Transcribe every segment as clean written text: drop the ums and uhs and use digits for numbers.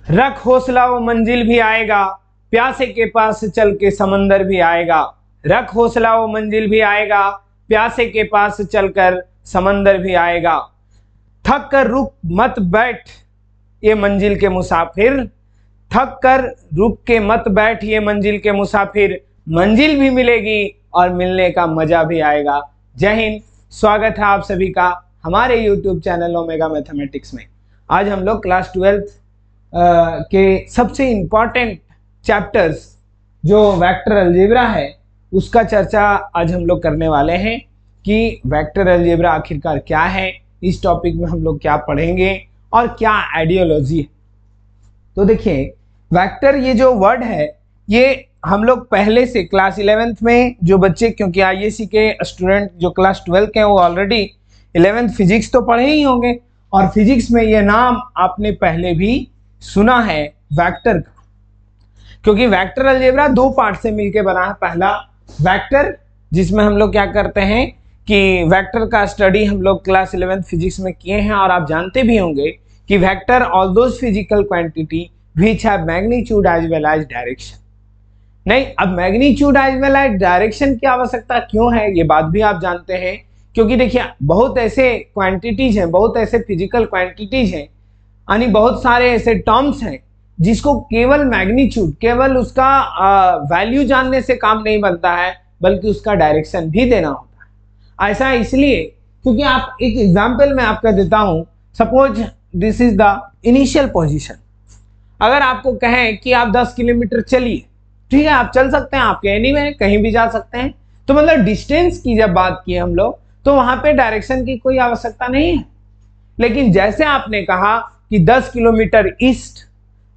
रख हौसला वो मंजिल भी आएगा, प्यासे के पास चल के समंदर भी आएगा। रख हौसला वो मंजिल भी आएगा, प्यासे के पास चलकर समंदर भी आएगा। थक कर रुक मत बैठ ये मंजिल के मुसाफिर, थक कर रुक के मत बैठ ये मंजिल के मुसाफिर, मंजिल भी मिलेगी और मिलने का मजा भी आएगा। जय हिंद, स्वागत है आप सभी का हमारे YouTube चैनल ओमेगा मैथमेटिक्स में। आज हम लोग क्लास 12th के सबसे इम्पॉर्टेंट चैप्टर्स जो वेक्टर अलजेब्रा है उसका चर्चा आज हम लोग करने वाले हैं कि वेक्टर अलजेब्रा आखिरकार क्या है, इस टॉपिक में हम लोग क्या पढ़ेंगे और क्या आइडियोलॉजी है। तो देखिए, वेक्टर ये जो वर्ड है ये हम लोग पहले से क्लास 11th में जो बच्चे, क्योंकि आईएससी के स्टूडेंट जो क्लास 12 के हैं वो ऑलरेडी 11th फिजिक्स तो पढ़े ही होंगे और फिजिक्स में ये नाम आपने पहले भी सुना है वेक्टर का, क्योंकि वेक्टर अलजेब्रा दो पार्ट से मिलकर बना है। पहला वेक्टर, जिसमें हम लोग क्या करते हैं कि वेक्टर का स्टडी हम लोग क्लास 11th फिजिक्स में किए हैं और आप जानते भी होंगे कि vector all those physical quantity which have magnitude as well as direction. नहीं, अब magnitude as well as direction की आवश्यकता क्यों है ये बात भी आप जानते हैं, क्योंकि देखिए बहुत ऐसे क्वांटिटीज हैं, बहुत ऐसे फिजिकल क्वांटिटीज हैं, यानी बहुत सारे ऐसे टर्म्स हैं जिसको केवल मैग्नीट्यूड, केवल उसका वैल्यू जानने से काम नहीं बनता है, बल्कि उसका डायरेक्शन भी देना होता है। ऐसा इसलिए क्योंकि आप एक एग्जांपल मैं आपका देता हूं। Suppose this is the initial position. अगर आपको कहें कि आप 10 किलोमीटर चलिए, ठीक है, आप चल सकते हैं, आपके एनीवे कहीं भी जा सकते हैं, तो मतलब डिस्टेंस की जब बात की हम लोग तो वहां पे डायरेक्शन की कोई आवश्यकता नहीं है। लेकिन जैसे आपने कहा कि 10 किलोमीटर ईस्ट,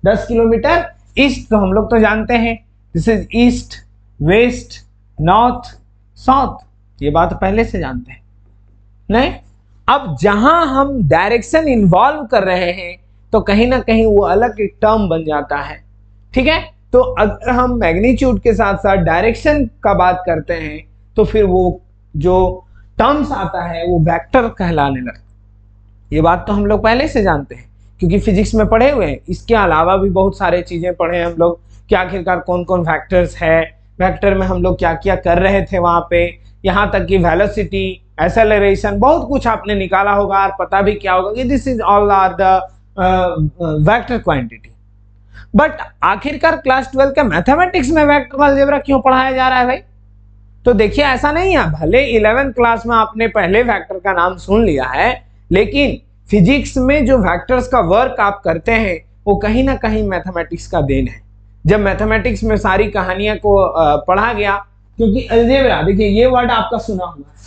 10 किलोमीटर ईस्ट, तो हम लोग तो जानते हैं this is east, west, north, south, ये बात पहले से जानते हैं। नहीं, अब जहां हम डायरेक्शन इन्वॉल्व कर रहे हैं तो कहीं ना कहीं वो अलग एक टर्म बन जाता है, ठीक है। तो अगर हम मैग्नीट्यूड के साथ साथ डायरेक्शन का बात करते हैं तो फिर वो जो टर्म्स आता है वो वेक्टर कहलाने लगता है। ये बात तो हम लोग पहले से जानते हैं क्योंकि फिजिक्स में पढ़े हुए हैं। इसके अलावा भी बहुत सारे चीजें पढ़े हैं हम लोग कि आखिरकार कौन कौन फैक्टर्स है, वेक्टर में हम लोग क्या क्या कर रहे थे वहां पे, यहाँ तक कि वेलोसिटी, एक्सेलरेशन, बहुत कुछ आपने निकाला होगा और पता भी क्या होगा कि this is all are the vector quantity. But आखिरकार क्लास 12 के मैथमेटिक्स में वेक्टर अलजेब्रा क्यों पढ़ाया जा रहा है भाई? तो देखिए, ऐसा नहीं है, भले 11th क्लास में आपने पहले वेक्टर का नाम सुन लिया है, लेकिन फिजिक्स में जो वेक्टर्स का वर्क आप करते हैं वो कहीं ना कहीं मैथमेटिक्स का देन है। जब मैथमेटिक्स में सारी कहानियां को पढ़ा गया, क्योंकि अलजेब्रा, देखिए ये वर्ड आपका सुना हुआ है,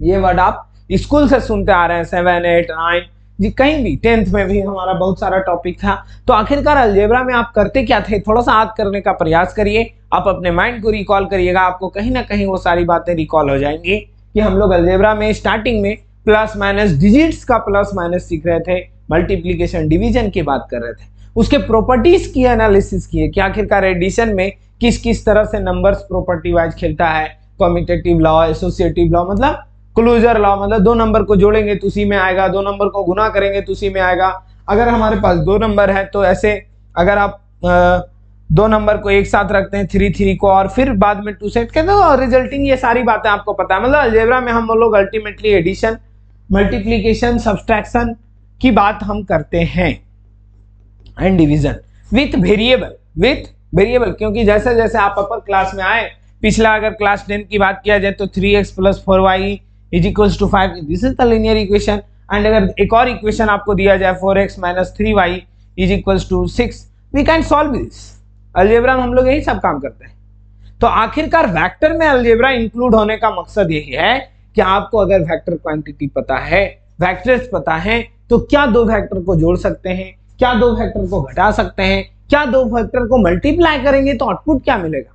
ये वर्ड आप स्कूल से सुनते आ रहे हैं, 7, 8, 9 जी, कहीं भी 10th में भी हमारा बहुत सारा टॉपिक था। तो आखिरकार अलजेब्रा में आप करते क्या थे, थोड़ा सा याद करने का प्रयास करिए, आप अपने माइंड को रिकॉल करिएगा, आपको कहीं ना कहीं वो सारी बातें रिकॉल हो जाएंगी कि हम लोग अलजेब्रा में स्टार्टिंग में प्लस माइनस, डिजिट्स का प्लस माइनस सीख रहे थे, मल्टीप्लीकेशन डिवीजन की बात कर रहे थे, उसके प्रॉपर्टीज की एनालिसिस किए कि आखिरकार एडिशन में किस किस तरह से नंबर्स प्रॉपर्टी वाइज खेलता है, कम्यूटेटिव लॉ, एसोसिएटिव लॉ, मतलब क्लोजर लॉ, मतलब दो नंबर को जोड़ेंगे तो उसी में आएगा, दो नंबर को गुना करेंगे तो उसी में आएगा। अगर हमारे पास दो नंबर है तो ऐसे अगर आप दो नंबर को एक साथ रखते हैं 3 3 को और फिर बाद में 2 सेट करते हो रिजल्टिंग, ये सारी बातें आपको पता है। मतलब अलजेब्रा में हम लोग अल्टीमेटली एडिशन, मल्टीप्लीकेशन, सब्सट्रैक्शन की बात हम करते हैं एंड डिवीजन विथ वेरिएबल, क्योंकि जैसे जैसे आप अपर क्लास में आए, पिछला अगर क्लास 10 की बात किया जाए तो 3x + 4y is equals to 5, this is the linear equation. And अगर एक और इक्वेशन आपको दिया जाए 4x - 3y is equals to 6, we can solve this. Algebra में हम लोग यही सब काम करते हैं। तो आखिरकार वेक्टर में अलजेब्रा इंक्लूड होने का मकसद यही है कि आपको अगर वेक्टर क्वांटिटी पता है, वेक्टर्स पता है, तो क्या दो वेक्टर को जोड़ सकते हैं, क्या दो वेक्टर को घटा सकते हैं, क्या दो वेक्टर को मल्टीप्लाई करेंगे तो आउटपुट क्या मिलेगा।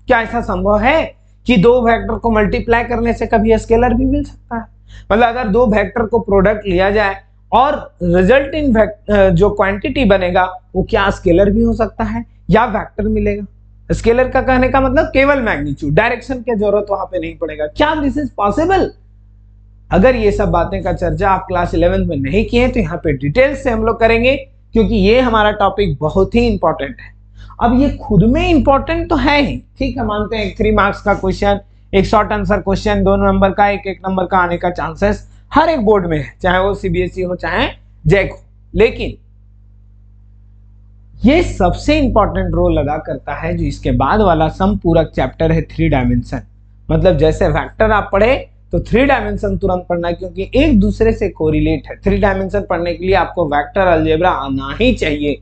क्या ऐसा संभव है कि दो वेक्टर को मल्टीप्लाई करने से कभी स्केलर भी मिल सकता है? मतलब अगर दो वेक्टर को प्रोडक्ट लिया जाए और रिजल्ट इन जो क्वांटिटी बनेगा वो क्या स्केलर भी हो सकता है या वेक्टर मिलेगा? स्केलर का कहने का मतलब केवल मैग्नीट्यूड, डायरेक्शन की जरूरत वहां पे नहीं पड़ेगा। क्या दिस इज पॉसिबल? अगर ये सब बातें का चर्चा आप क्लास 11 में नहीं किए तो यहाँ पे डिटेल से हम लोग करेंगे क्योंकि ये हमारा टॉपिक बहुत ही इंपॉर्टेंट है। अब ये खुद में इंपॉर्टेंट तो है ही, ठीक है, मानते हैं 3 मार्क्स का क्वेश्चन, एक शॉर्ट आंसर क्वेश्चन, 2 नंबर का, एक नंबर का आने का चांसेस हर एक बोर्ड में है, चाहे वो सीबीएसई हो चाहे जैक हो। लेकिन ये सबसे इंपॉर्टेंट रोल अदा करता है जो इसके बाद वाला संपूरक चैप्टर है 3 डायमेंशन। मतलब जैसे वेक्टर आप पढ़े तो 3 डायमेंशन तुरंत पढ़ना है, क्योंकि एक दूसरे से कोरिलेट है। 3 डायमेंशन पढ़ने के लिए आपको वेक्टर अलजेब्रा आना ही चाहिए,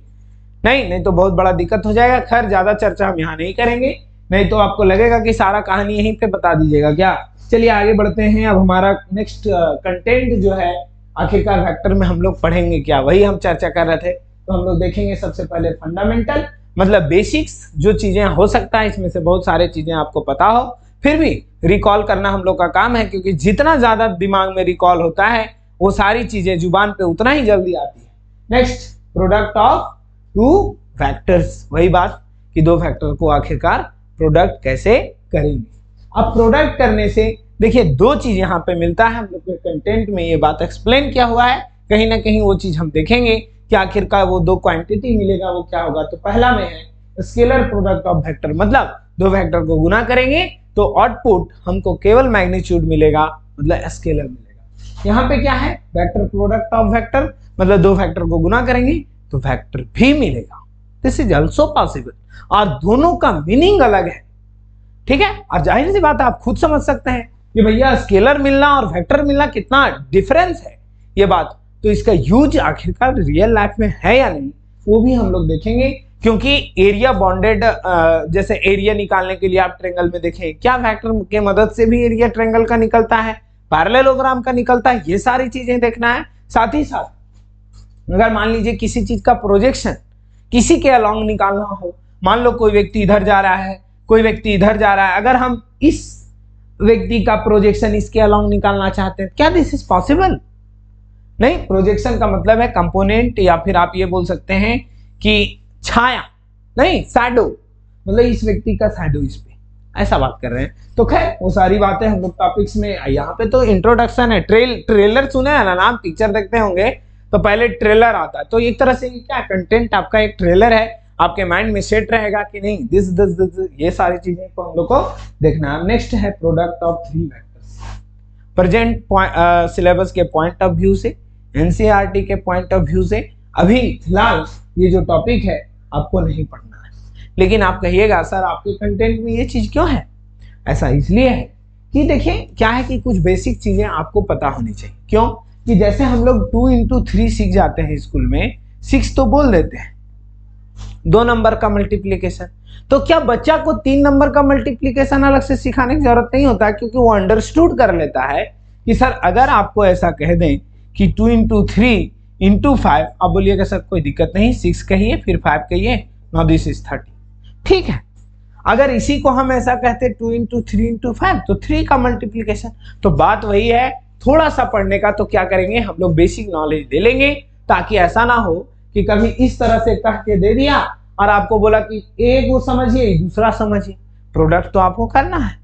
नहीं तो बहुत बड़ा दिक्कत हो जाएगा। खैर ज्यादा चर्चा हम यहाँ नहीं करेंगे, नहीं तो आपको लगेगा कि सारा कहानी यहीं पे बता दीजिएगा क्या। चलिए आगे बढ़ते हैं। अब हमारा नेक्स्ट कंटेंट जो है, आखिरकार वेक्टर में हम लोग पढ़ेंगे क्या, वही हम चर्चा कर रहे थे। तो हम लोग देखेंगे सबसे पहले फंडामेंटल, मतलब बेसिक्स, जो चीजें हो सकता है इसमें से बहुत सारे चीजें आपको पता हो, फिर भी रिकॉल करना हम लोग का काम है, क्योंकि जितना ज्यादा दिमाग में रिकॉल होता है वो सारी चीजें जुबान पे उतना ही जल्दी आती है। नेक्स्ट, प्रोडक्ट ऑफ 2 वेक्टर्स, वही बात कि 2 वेक्टर को आखिरकार प्रोडक्ट कैसे करेंगे। अब प्रोडक्ट करने से देखिए 2 चीज यहाँ पे मिलता है, हम लोग के कंटेंट में ये बात एक्सप्लेन किया हुआ है, कहीं ना कहीं वो चीज हम देखेंगे कि आखिरकार वो 2 क्वांटिटी मिलेगा वो क्या होगा। तो पहला में है स्केलर प्रोडक्ट ऑफ वेक्टर, मतलब 2 वेक्टर को गुना करेंगे तो आउटपुट हमको केवल मैग्नीट्यूड मिलेगा, मतलब स्केलर मिलेगा। यहाँ पे क्या है, वेक्टर प्रोडक्ट ऑफ वेक्टर, मतलब 2 वेक्टर को गुना करेंगे तो वेक्टर भी मिलेगा। दिस इज ऑल्सो पॉसिबल, और दोनों का मीनिंग अलग है, ठीक है। और जाहिर सी बात है आप खुद समझ सकते हैं कि भैया स्केलर मिलना और वेक्टर मिलना कितना डिफरेंस है ये बात। तो इसका यूज आखिरकार रियल लाइफ में है या नहीं वो भी हम लोग देखेंगे, क्योंकि एरिया बॉन्डेड, जैसे एरिया निकालने के लिए आप ट्रेंगल में देखें, क्या वेक्टर के मदद से भी एरिया ट्रेंगल का निकलता है, पैरेललोग्राम का निकलता है, ये सारी चीजें देखना है। साथ ही साथ अगर मान लीजिए किसी चीज का प्रोजेक्शन किसी के अलोंग निकालना हो, मान लो कोई व्यक्ति इधर जा रहा है, कोई व्यक्ति इधर जा रहा है, अगर हम इस व्यक्ति का प्रोजेक्शन इसके अलोंग निकालना चाहते हैं, क्या दिस इज पॉसिबल? नहीं। प्रोजेक्शन का मतलब है कंपोनेंट, या फिर आप ये बोल सकते हैं कि छाया, नहीं शैडो, मतलब इस व्यक्ति का शैडो इस पे, ऐसा बात कर रहे हैं। तो खैर वो सारी बातें हम लोग टॉपिक्स में, यहाँ पे तो इंट्रोडक्शन है, ट्रेलर सुने है ना, नाम पिक्चर देखते होंगे तो पहले ट्रेलर आता है, तो एक तरह से क्या कंटेंट आपका एक ट्रेलर है, आपके माइंड में सेट रहेगा कि नहीं दिस ये सारी चीजें को हम लोग को देखना है। नेक्स्ट है product of 3 vectors. Present syllabus के पॉइंट ऑफ व्यू से, एनसीईआरटी के पॉइंट ऑफ व्यू से अभी फिलहाल ये जो टॉपिक है आपको नहीं पढ़ना है, लेकिन आप कहिएगा सर आपके कंटेंट में ये चीज क्यों है? ऐसा इसलिए है कि देखिए क्या है कि कुछ बेसिक चीजें आपको पता होनी चाहिए। क्यों? कि जैसे हम लोग 2 into 3 सीख जाते हैं स्कूल में, 6 तो बोल देते हैं, 2 नंबर का मल्टीप्लीकेशन, तो क्या बच्चा को 3 नंबर का मल्टीप्लीकेशन अलग से सिखाने की जरूरत नहीं होता, क्योंकि वो अंडरस्टूड कर लेता है कि सर अगर आपको ऐसा कह दें कि 2 into 3 into 5, आप बोलिएगा सर कोई दिक्कत नहीं, 6 कहिए फिर 5 कहिए, नाउ दिस इज 30, ठीक है। अगर इसी को हम ऐसा कहते 2 into 3 into 5, तो 3 का मल्टीप्लीकेशन, तो बात वही है, थोड़ा सा पढ़ने का तो क्या करेंगे हम लोग बेसिक नॉलेज ले लेंगे, ताकि ऐसा ना हो कि कभी इस तरह से कह के दे दिया और आपको बोला कि एक वो समझिए दूसरा समझिए। प्रोडक्ट तो आपको करना है,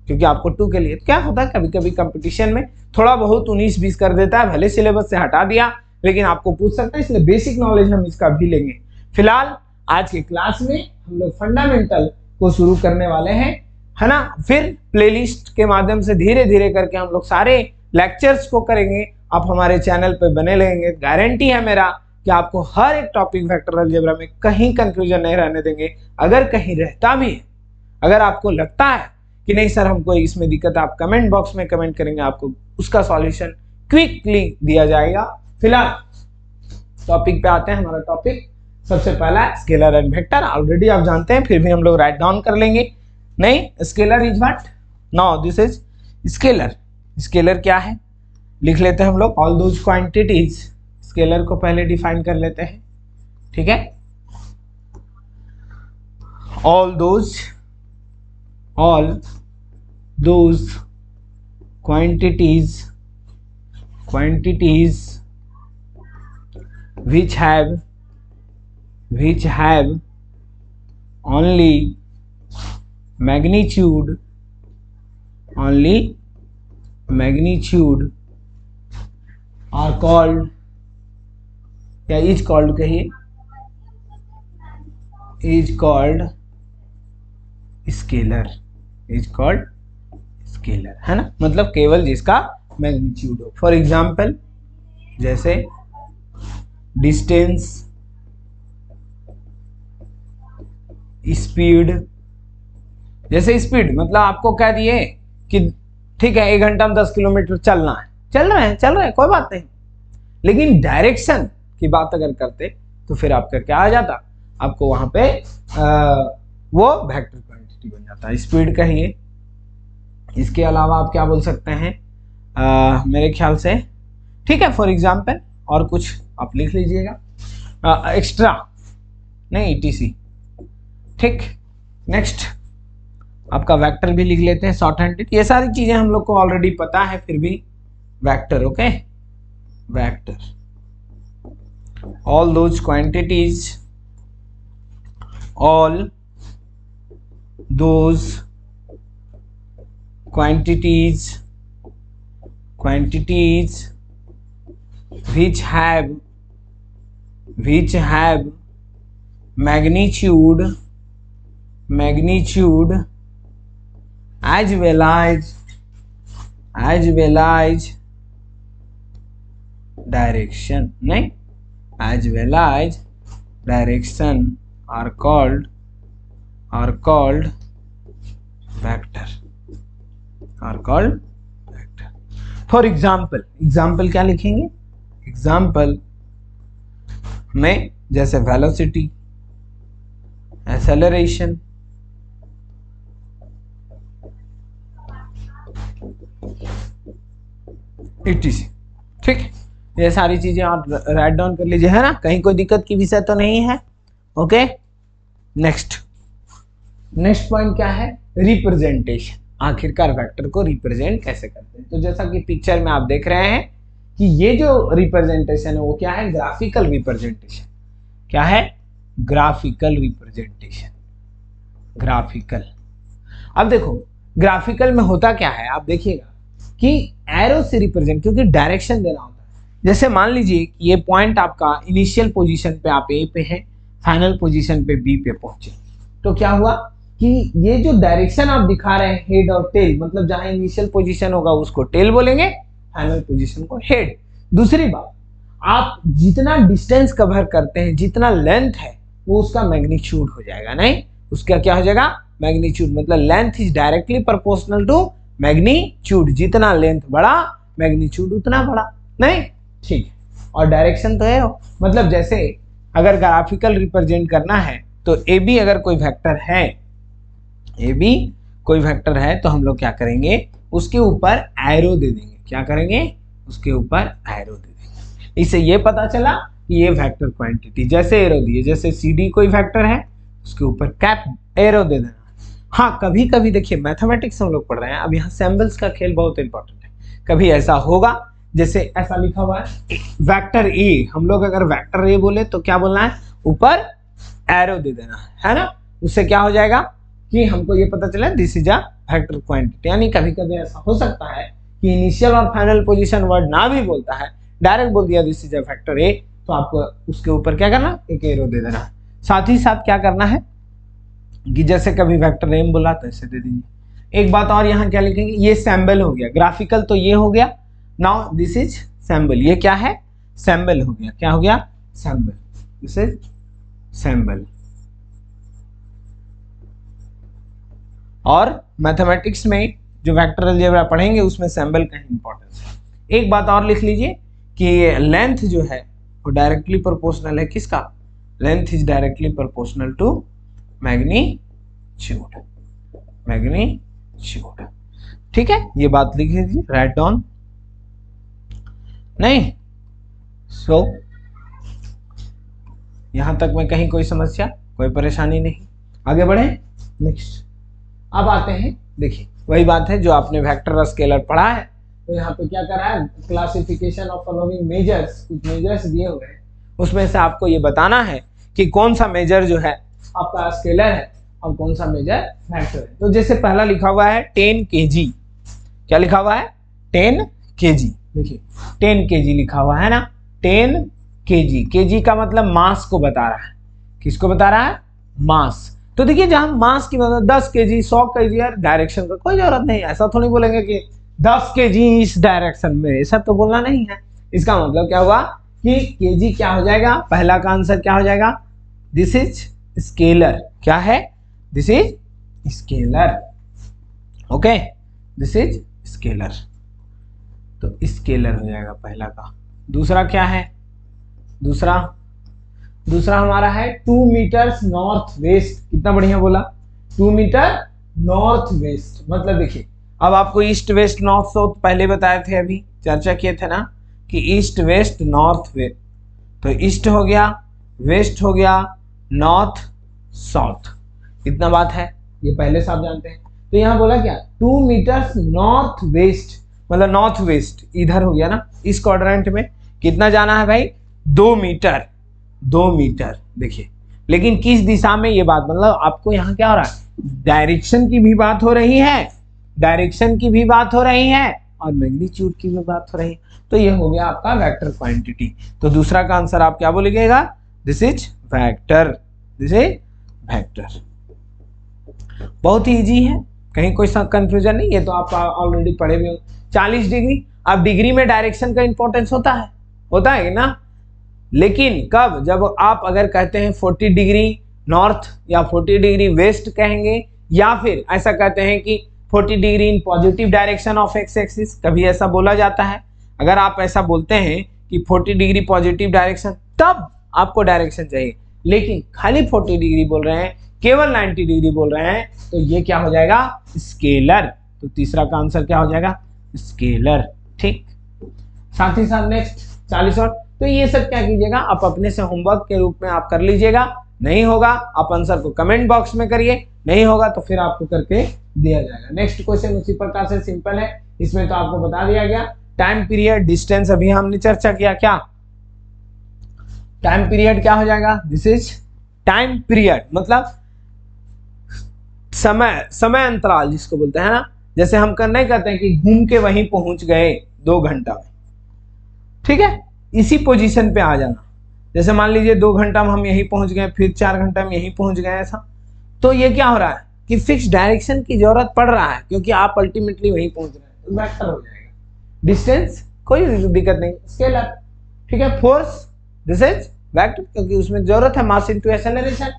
क्योंकि आपको 2 के लिए क्या होता है, कभी कभी कंपटीशन में थोड़ा बहुत 19-20 कर देता है, भले सिलेबस से हटा दिया लेकिन आपको पूछ सकता है, इसलिए बेसिक नॉलेज हम इसका भी लेंगे। फिलहाल आज के क्लास में हम लोग फंडामेंटल को शुरू करने वाले हैं, है ना। फिर प्लेलिस्ट के माध्यम से धीरे धीरे करके हम लोग सारे लेक्चर्स को करेंगे। आप हमारे चैनल पे बने रहेंगे, गारंटी है मेरा कि आपको हर एक टॉपिक वेक्टर अलजेब्रा में कहीं कंफ्यूजन नहीं रहने देंगे। अगर कहीं रहता भी है, अगर आपको लगता है कि नहीं सर हमको इसमें दिक्कत है, आप कमेंट बॉक्स में कमेंट करेंगे, आपको उसका सॉल्यूशन क्विकली दिया जाएगा। फिलहाल टॉपिक पे आते हैं। हमारा टॉपिक सबसे पहला है स्केलर एंड वेक्टर, ऑलरेडी आप जानते हैं, फिर भी हम लोग राइट डाउन कर लेंगे। नहीं, scalar is what, now this is scalar. Scalar क्या है लिख लेते हैं हम लोग, ऑल दोज क्वांटिटीज। स्केलर को पहले डिफाइन कर लेते हैं, ठीक है। All those quantities which have only magnitude are called या इज कॉल्ड कहिए, is called scalar, is called scalar, है ना, मतलब केवल जिसका मैग्नीट्यूड हो। फॉर एग्जाम्पल जैसे डिस्टेंस, स्पीड, जैसे स्पीड मतलब आपको कह दिए कि ठीक है 1 घंटा में 10 किलोमीटर चलना है, चल रहे हैं कोई बात नहीं, लेकिन डायरेक्शन की बात अगर करते तो फिर आपका क्या आ जाता, आपको वहां पे वो वेक्टर क्वांटिटी बन जाता है, स्पीड कहिए। इसके अलावा आप क्या बोल सकते हैं, मेरे ख्याल से ठीक है, फॉर एग्जाम्पल और कुछ आप लिख लीजिएगा, एक्स्ट्रा नहीं ईटीसी, ठीक। नेक्स्ट आपका वेक्टर भी लिख लेते हैं, शॉर्ट हैंडेड, ये सारी चीजें हम लोग को ऑलरेडी पता है, फिर भी vector, okay, vector, all those quantities, all those quantities which have magnitude as well as direction, नहीं, as well as direction are called vector, are called vector. For example क्या लिखेंगे, एग्जाम्पल में जैसे वेलोसिटी, एक्सेलरेशन, etc, ठीक, ये सारी चीजें आप राइट डाउन कर लीजिए, है ना, कहीं कोई दिक्कत की विषय तो नहीं है, ओके। नेक्स्ट पॉइंट क्या है, रिप्रेजेंटेशन, आखिरकार वेक्टर को रिप्रेजेंट कैसे करते हैं। तो जैसा कि पिक्चर में आप देख रहे हैं कि ये जो रिप्रेजेंटेशन है वो क्या है, ग्राफिकल रिप्रेजेंटेशन, क्या है, ग्राफिकल रिप्रेजेंटेशन, ग्राफिकल। अब देखो ग्राफिकल में होता क्या है, आप देखिएगा कि एरो से रिप्रेजेंट, क्योंकि डायरेक्शन देना होता है। जैसे मान लीजिए कि ये पॉइंट आपका इनिशियल पोजीशन पे आप ए पे हैं, फाइनल पोजीशन पे बी पे पहुंचे, तो क्या हुआ कि ये जो डायरेक्शन आप दिखा रहे हैं हेड और टेल, मतलब जहां इनिशियल पोजीशन होगा उसको टेल बोलेंगे, फाइनल पोजीशन को हेड। दूसरी बात, आप जितना डिस्टेंस कवर करते हैं, जितना लेंथ है, वो उसका मैग्नीट्यूड हो जाएगा, नहीं, उसका क्या हो जाएगा, मैग्नीट्यूड, मतलब length is directly proportional to magnitude, जितना लेंथ बड़ा मैग्नीट्यूड उतना बड़ा, नहीं, ठीक है। और डायरेक्शन तो है, मतलब जैसे अगर ग्राफिकल रिप्रेजेंट करना है तो ए बी अगर कोई वेक्टर है, ए बी कोई वेक्टर है, तो हम लोग क्या करेंगे, उसके ऊपर एरो दे देंगे, क्या करेंगे, उसके ऊपर एरो दे देंगे। इससे ये पता चला कि ये वेक्टर क्वांटिटी, जैसे एरो दिए, जैसे सी डी कोई वेक्टर है उसके ऊपर कैप एरो दे देना। हाँ, कभी कभी देखिए मैथमेटिक्स हम लोग पढ़ रहे हैं, अब यहाँ सैम्बल्स का खेल बहुत इंपॉर्टेंट है। कभी ऐसा होगा जैसे ऐसा लिखा हुआ है वेक्टर ए, हम लोग अगर वेक्टर ए बोले तो क्या बोलना है, ऊपर एरो दे देना है ना, उससे क्या हो जाएगा कि हमको ये पता चला this is a vector quantity. यानी कभी कभी ऐसा हो सकता है कि इनिशियल और फाइनल पोजीशन वर्ड ना भी बोलता है, डायरेक्ट बोल दिया this is a vector A, तो आपको उसके ऊपर क्या करना, एक एरो दे देना है। साथ ही साथ क्या करना है कि जैसे कभी वेक्टर एम बोला तो ऐसे दे दीजिए। एक बात और यहाँ क्या लिखेंगे, ये सैम्बल हो गया, ग्राफिकल तो ये हो गया, नाउ दिस इज सैम्बल, ये क्या है, सैम्बल हो गया, क्या हो गया, सैम्बल, दिस इज सैम्बल। और मैथमेटिक्स में जो वेक्टर अलजेब्रा पढ़ेंगे उसमें सैम्बल का इंपॉर्टेंस है। एक बात और लिख लीजिए कि लेंथ जो है वो डायरेक्टली प्रोपोर्शनल है किसका, length is directly proportional to magnitude, magnitude, ठीक है, ये बात लिख लीजिए, राइट डाउन, नहीं, सो यहां तक में कहीं कोई समस्या, कोई परेशानी नहीं, आगे बढ़े। नेक्स्ट अब आते हैं, देखिए वही बात है जो आपने वेक्टर और स्केलर पढ़ा है, तो यहाँ पे क्या कर रहा है, क्लासिफिकेशन ऑफ फॉलोइंग मेजर्स, कुछ मेजर्स दिए हुए हैं, उसमें से आपको ये बताना है कि कौन सा मेजर जो है आपका स्केलर है और कौन सा मेजर वेक्टर है। तो जैसे पहला लिखा हुआ है 10 kg, क्या लिखा हुआ है, 10 kg, देखिए 10 kg लिखा हुआ है ना, 10 केजी, केजी का मतलब मास को बता रहा है। किसको बता रहा है? मास। तो देखिए जहां मास की मतलब 10 केजी 100 केजी, यार डायरेक्शन का कोई जरूरत नहीं, ऐसा थोड़ी बोलेंगे कि 10 केजी इस डायरेक्शन में, ऐसा तो बोलना नहीं है। इसका मतलब क्या हुआ कि केजी क्या हो जाएगा, पहला का आंसर क्या हो जाएगा, दिस इज स्केलर। क्या है? This is scalar. Okay, this is scalar, तो स्केलर हो जाएगा पहला का। दूसरा क्या है? दूसरा हमारा है 2 मीटर्स नॉर्थ वेस्ट। कितना बढ़िया बोला, 2 मीटर नॉर्थ वेस्ट। मतलब देखिए अब आपको ईस्ट वेस्ट नॉर्थ साउथ पहले बताए थे, अभी चर्चा किए थे ना कि ईस्ट वेस्ट नॉर्थ वेस्ट। तो ईस्ट हो गया, वेस्ट हो गया, नॉर्थ साउथ, इतना बात है, ये पहले से आप जानते हैं। तो यहां बोला क्या, 2 मीटर्स नॉर्थ वेस्ट, मतलब नॉर्थ वेस्ट इधर हो गया ना, इस क्वाड्रेंट में कितना जाना है भाई, 2 मीटर। 2 मीटर देखिए, लेकिन किस दिशा में, ये बात मतलब आपको यहाँ क्या हो रहा है, डायरेक्शन की भी बात हो रही है, डायरेक्शन की भी बात हो रही है और मैग्नीट्यूड की भी बात हो रही है। तो ये हो गया आपका वेक्टर क्वांटिटी। तो दूसरा का आंसर आप क्या बोलिएगा, this is vector, this is vector. बहुत ही इजी है, कहीं कोई कंफ्यूजन नहीं, ये तो आप ऑलरेडी पढ़े हुए हो। 40 डिग्री, अब डिग्री में डायरेक्शन का इंपॉर्टेंस होता है ना, लेकिन कब, जब आप अगर कहते हैं 40 डिग्री नॉर्थ या 40 डिग्री वेस्ट कहेंगे, या फिर ऐसा कहते हैं कि 40 degree in positive direction of x axis, कभी ऐसा बोला जाता है। अगर आप ऐसा बोलते हैं कि 40 डिग्री पॉजिटिव डायरेक्शन, तब आपको डायरेक्शन चाहिए, लेकिन खाली 40 डिग्री बोल रहे हैं, केवल 90 डिग्री बोल रहे हैं, तो ये क्या हो जाएगा, स्केलर। तो तीसरा का आंसर क्या हो जाएगा, स्केलर। ठीक, साथ ही साथ नेक्स्ट 40 और, तो ये सब क्या कीजिएगा, आप अपने से होमवर्क के रूप में आप कर लीजिएगा। नहीं होगा आप आंसर को कमेंट बॉक्स में करिए, नहीं होगा तो फिर आपको करके दिया जाएगा। नेक्स्ट क्वेश्चन उसी प्रकार से सिंपल है, इसमें तो आपको बता दिया गया। टाइम पीरियड डिस्टेंस अभी हमने चर्चा किया, क्या टाइम पीरियड क्या हो जाएगा, दिस इज टाइम पीरियड, मतलब समय अंतराल जिसको बोलते हैं ना, जैसे हम नहीं कहते हैं कि घूम के वहीं पहुंच गए 2 घंटा में, ठीक है, इसी पोजीशन पे आ जाना। जैसे मान लीजिए 2 घंटा में हम यहीं पहुंच गए, फिर 4 घंटा में यहीं पहुंच गए, ऐसा। तो ये क्या हो रहा है कि फिक्स डायरेक्शन की जरूरत पड़ रहा है, क्योंकि आप अल्टीमेटली वहीं पहुंच रहे हैं, तो वेक्टर हो जाएगा। डिस्टेंस कोई दिक्कत नहीं, स्केलर, ठीक है। फोर्स, दिस इज वेक्टर, क्योंकि उसमें जरूरत है मास इनटू एक्सेलरेशन।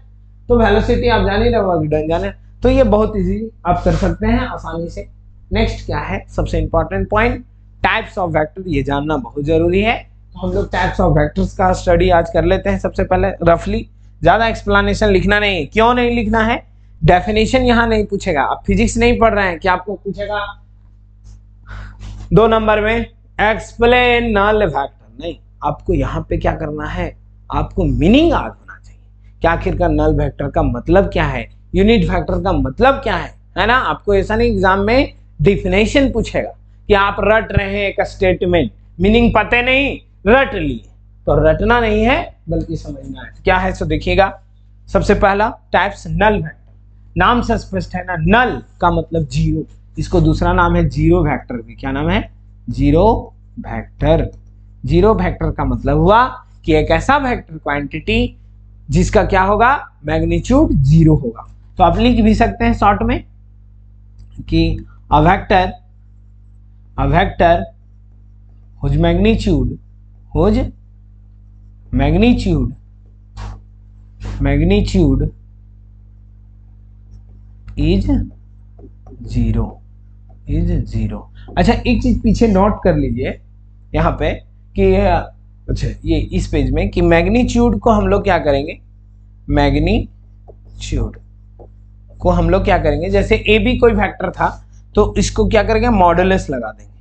तो वेलोसिटी आप जान ही रहे, डन जाने। तो ये बहुत इजी आप कर सकते हैं आसानी से। नेक्स्ट क्या है, सबसे important point, types of vector, ये जानना बहुत जरूरी है। तो हम लोग टाइप्स ऑफ वेक्टर्स का स्टडी आज कर लेते हैं। सबसे पहले रफली, ज्यादा एक्सप्लेनेशन लिखना नहीं है। क्यों नहीं लिखना है, डेफिनेशन यहां नहीं पूछेगा, आप फिजिक्स नहीं पढ़ रहे हैं कि आपको पूछेगा 2 नंबर में एक्सप्लेन नल वेक्टर, नहीं, आपको यहाँ पे क्या करना है, आपको मीनिंग याद होना चाहिए कि आखिरकार नल वेक्टर का मतलब क्या है, यूनिट वेक्टर का मतलब क्या है ना। आपको ऐसा नहीं एग्जाम में डिफिनेशन पूछेगा कि आप रट रहे हैं एक स्टेटमेंट, मीनिंग पता नहीं, रट लिए, तो रटना नहीं है बल्कि समझना है क्या है। सो देखिएगा, सबसे पहला टाइप्स नल वेक्टर, नाम से स्पष्ट है ना, नल का मतलब जीरो, इसको दूसरा नाम है जीरो वेक्टर भी। क्या नाम है, जीरो वेक्टर। जीरो वेक्टर का मतलब हुआ कि एक ऐसा वेक्टर क्वांटिटी जिसका क्या होगा, मैग्नीट्यूड जीरो होगा। तो आप लिख भी सकते हैं शॉर्ट में कि a vector whose magnitude is zero। अच्छा, एक चीज पीछे नोट कर लीजिए यहाँ पे कि अच्छा, ये इस पेज में कि मैग्नीट्यूड को हम लोग क्या करेंगे, मैग्नीट्यूड को हम लोग क्या करेंगे, जैसे ए बी कोई वेक्टर था तो इसको क्या करेंगे, मॉडुलस लगा देंगे,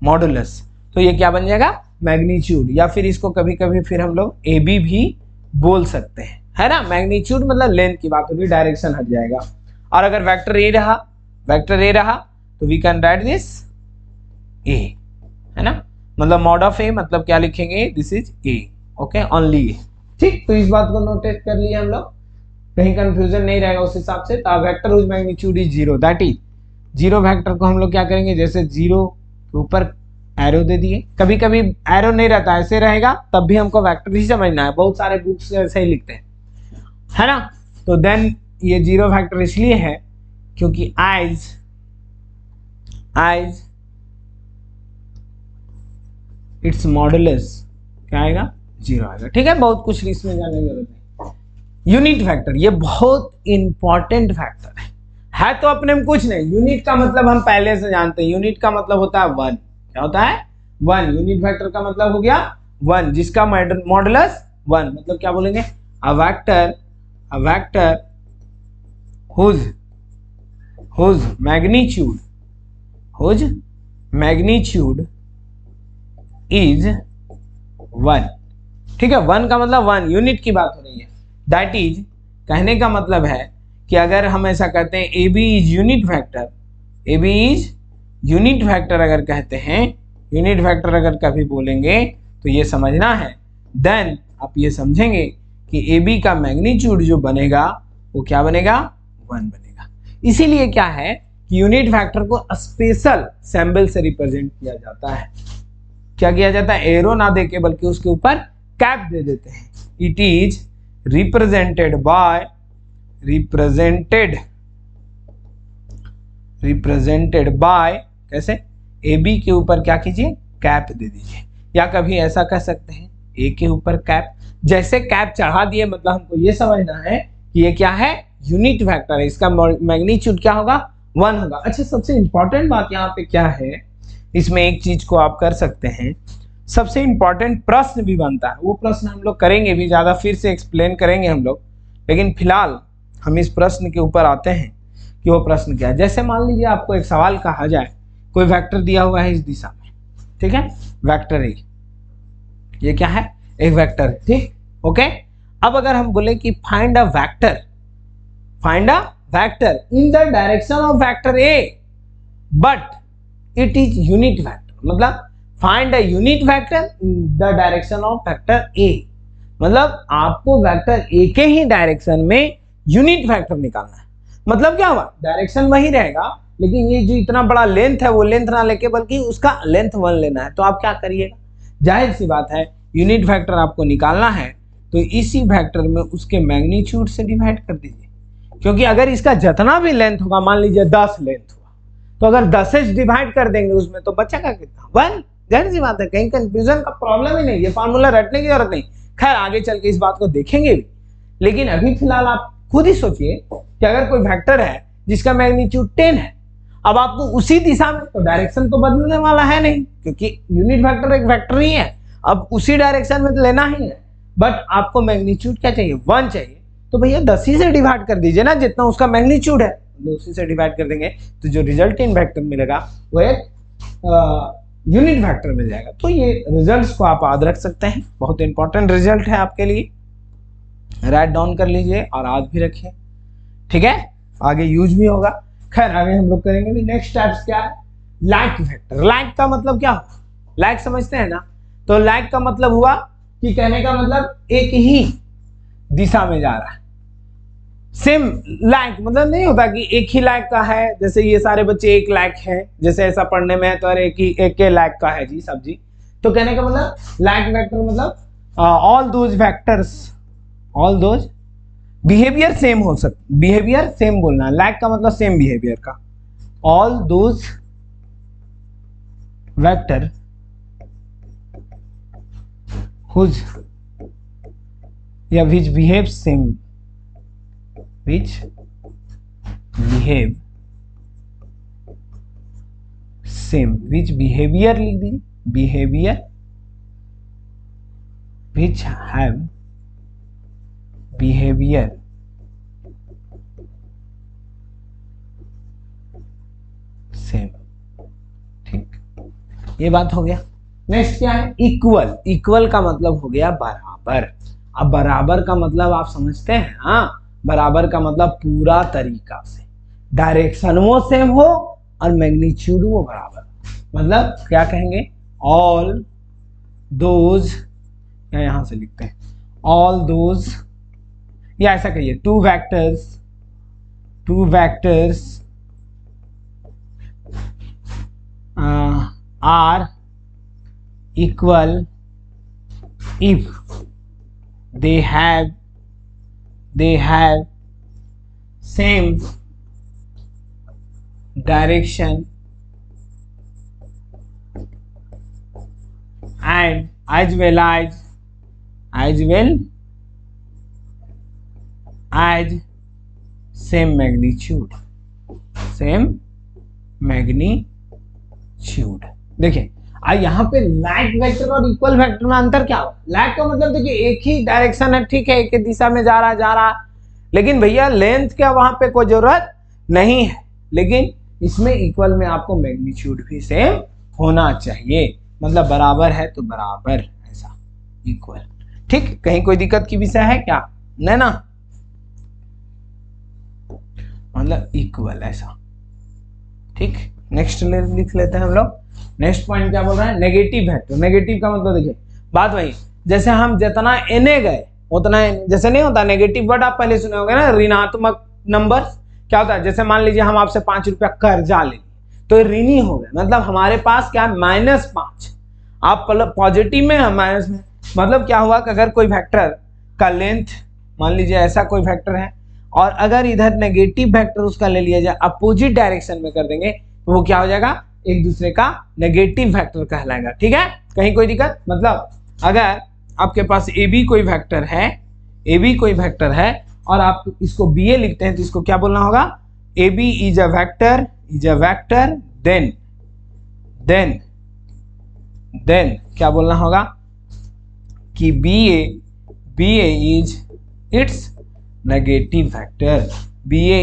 मॉडुलस, तो ये क्या बन जाएगा, मैग्नीट्यूड। या फिर इसको कभी कभी फिर हम लोग ए बी भी बोल सकते हैं, है ना। मैग्नीट्यूड मतलब लेंथ की बात होगी, डायरेक्शन हट जाएगा। और अगर वेक्टर ए रहा तो we can write this A, है ना, मतलब मॉड ऑफ ए, मतलब क्या लिखेंगे, this is A, okay, only A. ठीक, तो इस बात को नोटेट कर लिए हम लोग, कहीं कंफ्यूजन नहीं रहेगा उस हिसाब से। तो vector whose magnitude is zero, that is zero vector को हम लोग क्या करेंगे, जैसे जीरो के ऊपर एरो दे दिए, कभी कभी एरो नहीं रहता, ऐसे रहेगा तब भी हमको वेक्टर ही समझना है, बहुत सारे बुक्स ऐसे ही लिखते हैं, है ना। तो देन ये जीरो वेक्टर इसलिए है क्योंकि एज इट्स मॉडुलस क्या आएगा, जीरो आएगा। ठीक है, बहुत कुछ इसमें जानने की जरूरत नहीं। यूनिट फैक्टर ये बहुत इंपॉर्टेंट फैक्टर है तो अपने में कुछ नहीं। यूनिट का मतलब हम पहले से जानते हैं, यूनिट का मतलब होता है वन। क्या होता है, वन। यूनिट फैक्टर का मतलब हो गया वन, जिसका मॉडुलस वन। मतलब क्या बोलेंगे, a vector whose magnitude is one. ठीक है, वन का मतलब वन, यूनिट की बात हो रही है। दैट इज, कहने का मतलब है कि अगर हम ऐसा कहते हैं A B is unit factor, A B is unit factor अगर कहते हैं, यूनिट फैक्टर अगर कभी बोलेंगे तो ये समझना है, देन आप ये समझेंगे कि ए बी का मैग्नीट्यूड जो बनेगा वो क्या बनेगा, वन बनेगा। इसीलिए क्या है कि यूनिट फैक्टर को स्पेशल सिंबल से रिप्रेजेंट किया जाता है। क्या किया जाता है, एरो ना देके बल्कि उसके ऊपर कैप दे देते हैं। इट इज रिप्रेजेंटेड बाय कैसे, ए बी के ऊपर क्या कीजिए, कैप दे दीजिए, या कभी ऐसा कह सकते हैं ए के ऊपर कैप। जैसे कैप चढ़ा दिए मतलब हमको ये समझना है कि ये क्या है, यूनिट फैक्टर है, इसका मैग्नीट्यूड क्या होगा, वन होगा। अच्छा, सबसे इंपॉर्टेंट बात यहाँ पे क्या है, इसमें एक चीज को आप कर सकते हैं, सबसे इंपॉर्टेंट प्रश्न भी बनता है, वो प्रश्न हम लोग करेंगे भी, ज्यादा फिर से एक्सप्लेन करेंगे हम लोग, लेकिन फिलहाल हम इस प्रश्न के ऊपर आते हैं कि वो प्रश्न क्या है। जैसे मान लीजिए आपको एक सवाल कहा जाए, कोई वेक्टर दिया हुआ है इस दिशा में, ठीक है, वेक्टर ए, ये क्या है, एक वेक्टर है, ठीक, ओके। अब अगर हम बोले कि find a vector in the direction of vector A but it is unit vector, मतलब find a unit vector in the direction of vector A, मतलब आपको वेक्टर ए के ही डायरेक्शन में यूनिट वेक्टर निकालना है। मतलब क्या हुआ, डायरेक्शन वही रहेगा लेकिन ये जो इतना बड़ा लेंथ है वो लेंथ ना लेके बल्कि उसका लेंथ वन लेना है। तो आप क्या करिएगा, जाहिर सी बात है यूनिट वेक्टर आपको निकालना है तो इसी वेक्टर में उसके मैग्नीट्यूड से डिवाइड कर दीजिए, क्योंकि अगर इसका जितना भी लेंथ होगा, मान लीजिए 10 लेंथ हुआ, तो अगर 10 से डिवाइड कर देंगे उसमें तो बचेगा कितना, वन। जाहिर सी बात है, कहीं कंफ्यूजन का प्रॉब्लम ही नहीं, ये फार्मूला रटने की जरूरत नहीं। खैर आगे चल के इस बात को देखेंगे भी, लेकिन अभी फिलहाल आप खुद ही सोचिए कि अगर कोई वेक्टर है जिसका मैग्नीट्यूड 10 है, अब आपको उसी दिशा में, तो डायरेक्शन तो बदलने वाला है नहीं क्योंकि यूनिट वेक्टर एक वेक्टर ही है, अब उसी डायरेक्शन में तो लेना ही है, बट आपको मैग्नीट्यूड क्या चाहिए, वन चाहिए। तो भैया 10 ही से डिवाइड कर दीजिए ना, जितना उसका मैग्नीट्यूड है 10 से डिवाइड कर देंगे तो जो रिजल्ट इन वेक्टर मिलेगा वो एक यूनिट वेक्टर मिल जाएगा। तो ये रिजल्ट्स को आप याद रख सकते हैं, बहुत इंपॉर्टेंट रिजल्ट है आपके लिए, राइट डाउन कर लीजिए और याद भी रखिए, ठीक है, आगे यूज भी होगा। खैर आगे हम लोग करेंगे भी। नेक्स्ट स्टेप्स क्या है, लाइक वेक्टर। लाइक का मतलब क्या हुआ, लाइक समझते हैं ना, तो लाइक का मतलब हुआ कि कहने का मतलब एक ही दिशा में जा रहा है, सेम लाइक मतलब नहीं होता कि एक ही लाइक का है, जैसे ये सारे बच्चे एक लाइक है, जैसे ऐसा पढ़ने में है तो अरे एक के लाइक का है जी सब जी। तो कहने का मतलब लाइक वेक्टर मतलब all those vectors, all those behaviour same हो सकता, बिहेवियर सेम बोलना है, लाइक का मतलब सेम बिहेवियर का, ऑल दोज वेक्टर हुज या which behave same, which behave same, which behavior लिख दीजिए, behavior which have behavior same, ठीक, ये बात हो गया। नेक्स्ट क्या है, इक्वल। इक्वल का मतलब हो गया बराबर। अब बराबर का मतलब आप समझते हैं, हाँ, बराबर का मतलब पूरा तरीका से, डायरेक्शन वो सेम हो और मैग्नीट्यूड वो बराबर, मतलब क्या कहेंगे, ऑल दोज, या यहां से लिखते हैं ऑल दोज, या ऐसा कहिए two vectors are equal if they have same direction and as well as same magnitude। देखिए यहाँ पे लाइक वेक्टर और इक्वल वेक्टर में अंतर क्या हो? लाइक का मतलब देखिए एक ही डायरेक्शन है, ठीक है, एक ही दिशा में जा रहा, लेकिन भैया लेंथ क्या वहां पे कोई जरूरत नहीं है, लेकिन इसमें इक्वल में आपको मैग्नीट्यूड भी सेम होना चाहिए, मतलब बराबर है तो बराबर, ऐसा इक्वल, ठीक। कहीं कोई दिक्कत की विषय है क्या? नहीं ना, मतलब इक्वल ऐसा, ठीक। नेक्स्ट लिख लेते हैं हम लोग। नेक्स्ट पॉइंट क्या बोल रहा है? Negative vector. नेगेटिव का मतलब देखिए बात वही, जैसे हम जितना एने गए उतना जैसे नहीं होता, नेगेटिव वर्ड आप पहले सुने होंगे ना, ऋणात्मक नंबर क्या होता है? जैसे मान लीजिए हम आपसे 5 रुपया कर्जा ले तो ऋणी हो गए, मतलब हमारे पास क्या है? -5। आप पॉजिटिव में है माइनस में, मतलब क्या हुआ कि अगर कोई वेक्टर का लेंथ मान लीजिए ऐसा कोई वेक्टर है और अगर इधर नेगेटिव वेक्टर उसका ले लिया जाए, अपोजिट डायरेक्शन में कर देंगे तो वो क्या हो जाएगा? एक दूसरे का नेगेटिव वेक्टर कहलाएगा, ठीक है। कहीं कोई दिक्कत? मतलब अगर आपके पास ए बी कोई वेक्टर है और आप इसको बी ए लिखते हैं तो इसको क्या बोलना होगा? A B is a vector then क्या बोलना होगा कि B A is its negative vector, B A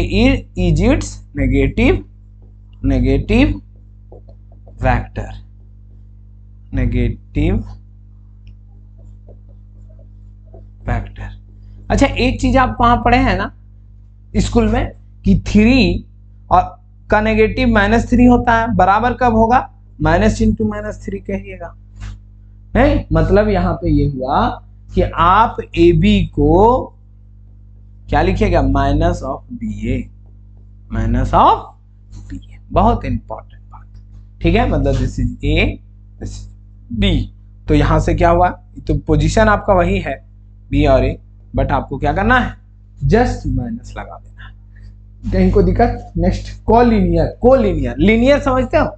is its negative vector. अच्छा एक चीज आप वहां पढ़े हैं ना स्कूल में कि 3 और का नेगेटिव -3 होता है, बराबर कब होगा? माइनस इंटू -3 कहिएगा, नहीं? मतलब यहां पे ये हुआ कि आप ए बी को क्या लिखिएगा? माइनस ऑफ बी ए, बहुत इंपॉर्टेंट बात, ठीक है। मतलब this is A, this is B, तो यहां से क्या हुआ? तो पोजीशन आपका वही है बी और ए, बट आपको क्या करना है? जस्ट माइनस लगा देना है। कहीं को दिक्कत? Next collinear. लीनियर समझते हो?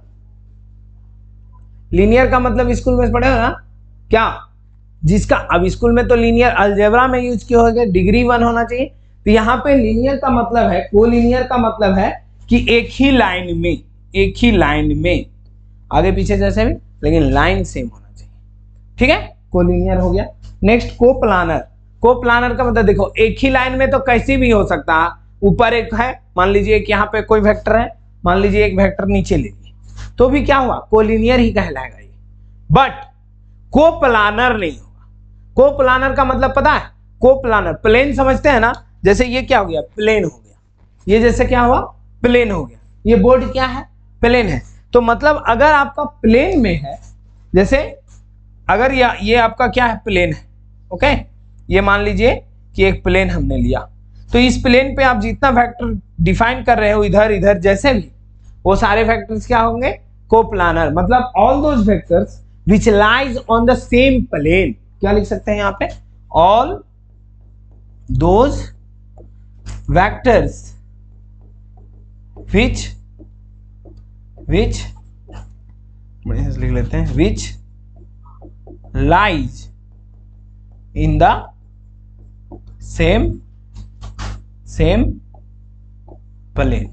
लीनियर का मतलब स्कूल में पढ़े हो ना क्या? जिसका अब स्कूल में तो लीनियर अलजेब्रा में यूज किया होगा, डिग्री 1 होना चाहिए। तो यहाँ पे लीनियर का मतलब है, कोलिनियर का मतलब है कि एक ही लाइन में आगे पीछे जैसे भी, लेकिन लाइन सेम होना चाहिए, ठीक है। कोलिनियर हो गया। नेक्स्ट कोप्लानर का मतलब देखो एक ही लाइन में तो कैसी भी हो सकता है, ऊपर एक है, मान लीजिए एक यहाँ पे कोई वेक्टर है, मान लीजिए एक वेक्टर नीचे ले लीजिए, तो भी क्या हुआ? कोलिनियर ही कहलाएगा ये, बट कोप्लानर नहीं होगा। कोप्लानर का मतलब पता है? कोप्लानर प्लेन समझते हैं ना, जैसे ये क्या हो गया? प्लेन हो गया। ये जैसे क्या हुआ? प्लेन हो गया। ये बोर्ड क्या है? प्लेन है। तो मतलब अगर आपका प्लेन में है, जैसे अगर ये आपका क्या है? प्लेन है, ओके। ये मान लीजिए कि एक प्लेन हमने लिया, तो इस प्लेन पे आप जितना वेक्टर डिफाइन कर रहे हो इधर जैसे भी, वो सारे वेक्टर्स क्या होंगे? कोप्लानर। मतलब all those vectors which lies on the same plane, क्या लिख सकते हैं यहाँ पे? ऑल दोज वेक्टर्स which लिख लेते हैं, which lies in the same plane,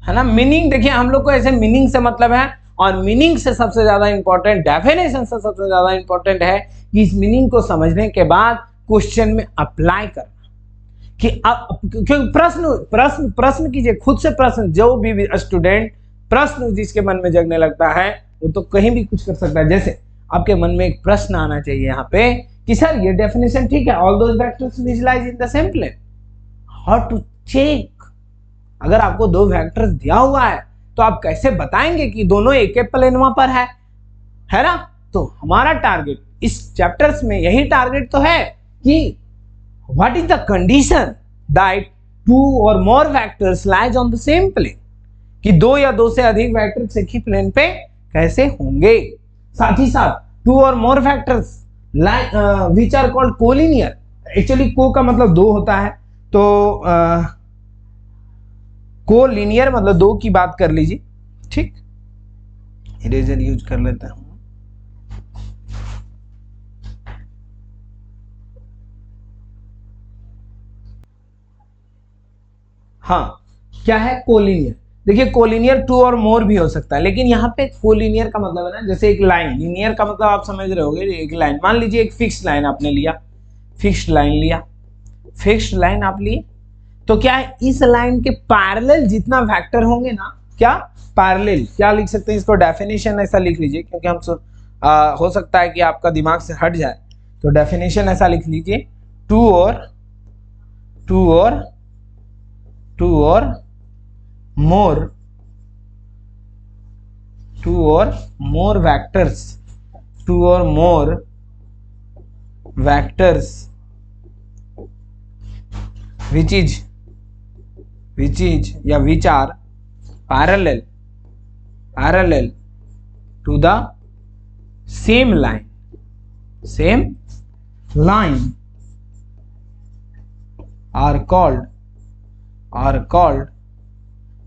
है ना। मीनिंग देखिए हम लोग को ऐसे मीनिंग से मतलब है, और मीनिंग से सबसे ज्यादा इंपॉर्टेंट, डेफिनेशन से सबसे ज्यादा इंपॉर्टेंट है कि इस मीनिंग को समझने के बाद क्वेश्चन में अप्लाई करना, कि क्योंकि प्रश्न कीजिए खुद से। प्रश्न जो भी स्टूडेंट प्रश्न जिसके मन में जगने लगता है वो तो कहीं भी कुछ कर सकता है। जैसे आपके मन में एक प्रश्न आना चाहिए यहाँ पे कि सर ये डेफिनेशन ठीक है, all those vectors visualize in the same plane, how to check? अगर आपको 2 वेक्टर्स दिया हुआ है तो आप कैसे बताएंगे कि दोनों एक ही प्लेन वहां पर है ना। तो हमारा टारगेट इस चैप्टर्स में यही टारगेट तो है कि what is the condition that 2 or more vectors lies on the same plane, कि 2 या 2 से अधिक वेक्टर्स एक ही प्लेन पे कैसे होंगे। साथ ही साथ two or more factors which are called collinear. Actually co का मतलब दो होता है, तो कोलिनियर मतलब दो की बात कर लीजिए। ठीक, इरेजर यूज कर लेता हूं। हाँ, क्या है कोलिनियर? देखिए कोलिनियर टू और मोर भी हो सकता है, लेकिन यहाँ पे कोलिनियर का मतलब है ना, जैसे एक लाइन, लिनियर का मतलब आप समझ रहे होगे, एक लाइन, मान लीजिए एक फिक्स्ड लाइन आपने लिया, फिक्स्ड लाइन लिया, फिक्स्ड लाइन आप लिए, तो क्या है, इस लाइन के पैरेलल जितना वेक्टर होंगे ना, क्या पैरेलल, क्या लिख सकते हैं इसको, डेफिनेशन ऐसा लिख लीजिए, क्योंकि हम हो सकता है कि आपका दिमाग से हट जाए, तो डेफिनेशन ऐसा लिख लीजिए, to or more vectors, two or more vectors which are parallel to the same line are called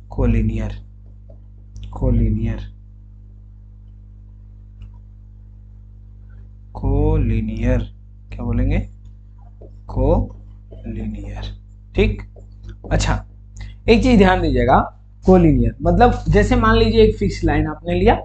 collinear। क्या बोलेंगे, कोलिनियर। ठीक, अच्छा एक चीज ध्यान दीजिएगा, कोलिनियर मतलब जैसे मान लीजिए एक फिक्स लाइन आपने लिया,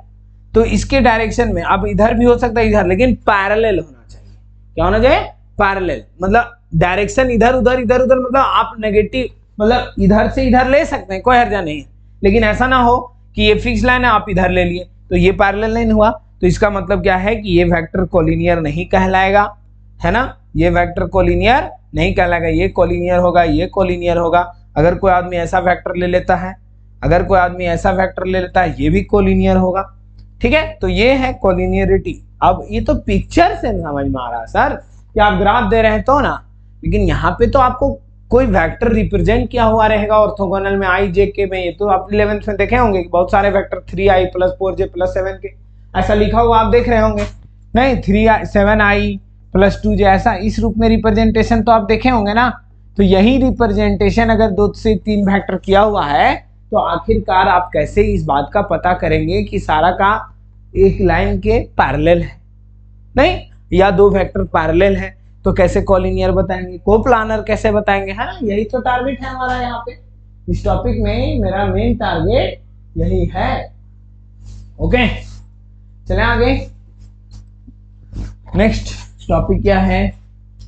तो इसके डायरेक्शन में अब इधर भी हो सकता है इधर, लेकिन पैरेलल होना चाहिए। क्या होना चाहिए, पैरेलल, मतलब डायरेक्शन इधर उधर मतलब आप नेगेटिव मतलब इधर से इधर ले सकते हैं, कोई हर्जा नहीं है, लेकिन ऐसा ना हो कि ये फिक्स लाइन है आप इधर ले लिए तो ये पैरेलल लाइन हुआ, तो इसका मतलब क्या है कि ये वेक्टर कोलिनियर नहीं कहलाएगा, है ना, ये वेक्टर कोलिनियर नहीं कहलाएगा, ये कोलिनियर होगा, ये कोलिनियर होगा। अगर कोई आदमी ऐसा वेक्टर ले लेता है, ये भी कोलिनियर होगा। ठीक है, तो ये है कोलिनियरिटी। अब ये तो पिक्चर से समझ में आ रहा है सर कि आप ग्राफ दे रहे हैं तो ना, लेकिन यहाँ पे तो आपको कोई वेक्टर रिप्रेजेंट किया हुआ रहेगा ऑर्थोगोनल में, आई जे के में, ये तो आप 11th में देखे होंगे बहुत सारे वेक्टर 3i + 4j + 7k ऐसा लिखा हुआ आप देख रहे होंगे, नहीं 7i + 2j ऐसा इस रूप में रिप्रेजेंटेशन तो आप देखे होंगे ना। तो यही रिप्रेजेंटेशन अगर 2 से 3 वेक्टर किया हुआ है, तो आखिरकार आप कैसे इस बात का पता करेंगे कि सारा का एक लाइन के पैरेलल है, नहीं, या 2 वेक्टर पैरेलल है, तो कैसे कोलिनियर बताएंगे, कोप्लानर कैसे बताएंगे, है ना। यही तो टारगेट है हमारा यहाँ पे, इस टॉपिक में मेरा मेन टारगेट यही है। ओके, चले आगे। नेक्स्ट टॉपिक क्या है,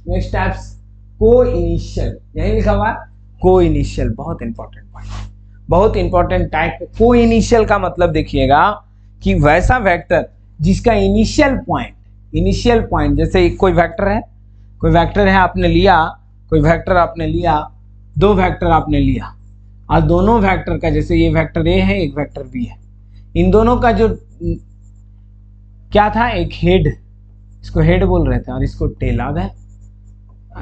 नेक्स्ट टाइप्स को-इनिशियल, यही लिखा हुआ को-इनिशियल, बहुत इंपॉर्टेंट पॉइंट, बहुत इंपॉर्टेंट टाइप। को-इनिशियल का मतलब देखिएगा कि वैसा वेक्टर जिसका इनिशियल पॉइंट, जैसे कोई वेक्टर है आपने लिया, कोई वेक्टर आपने लिया, 2 वेक्टर आपने लिया, और दोनों वेक्टर का, जैसे ये वेक्टर ए है, एक वेक्टर बी है, इन दोनों का जो क्या था, एक हेड, इसको हेड बोल रहे थे और इसको टेल आ गया।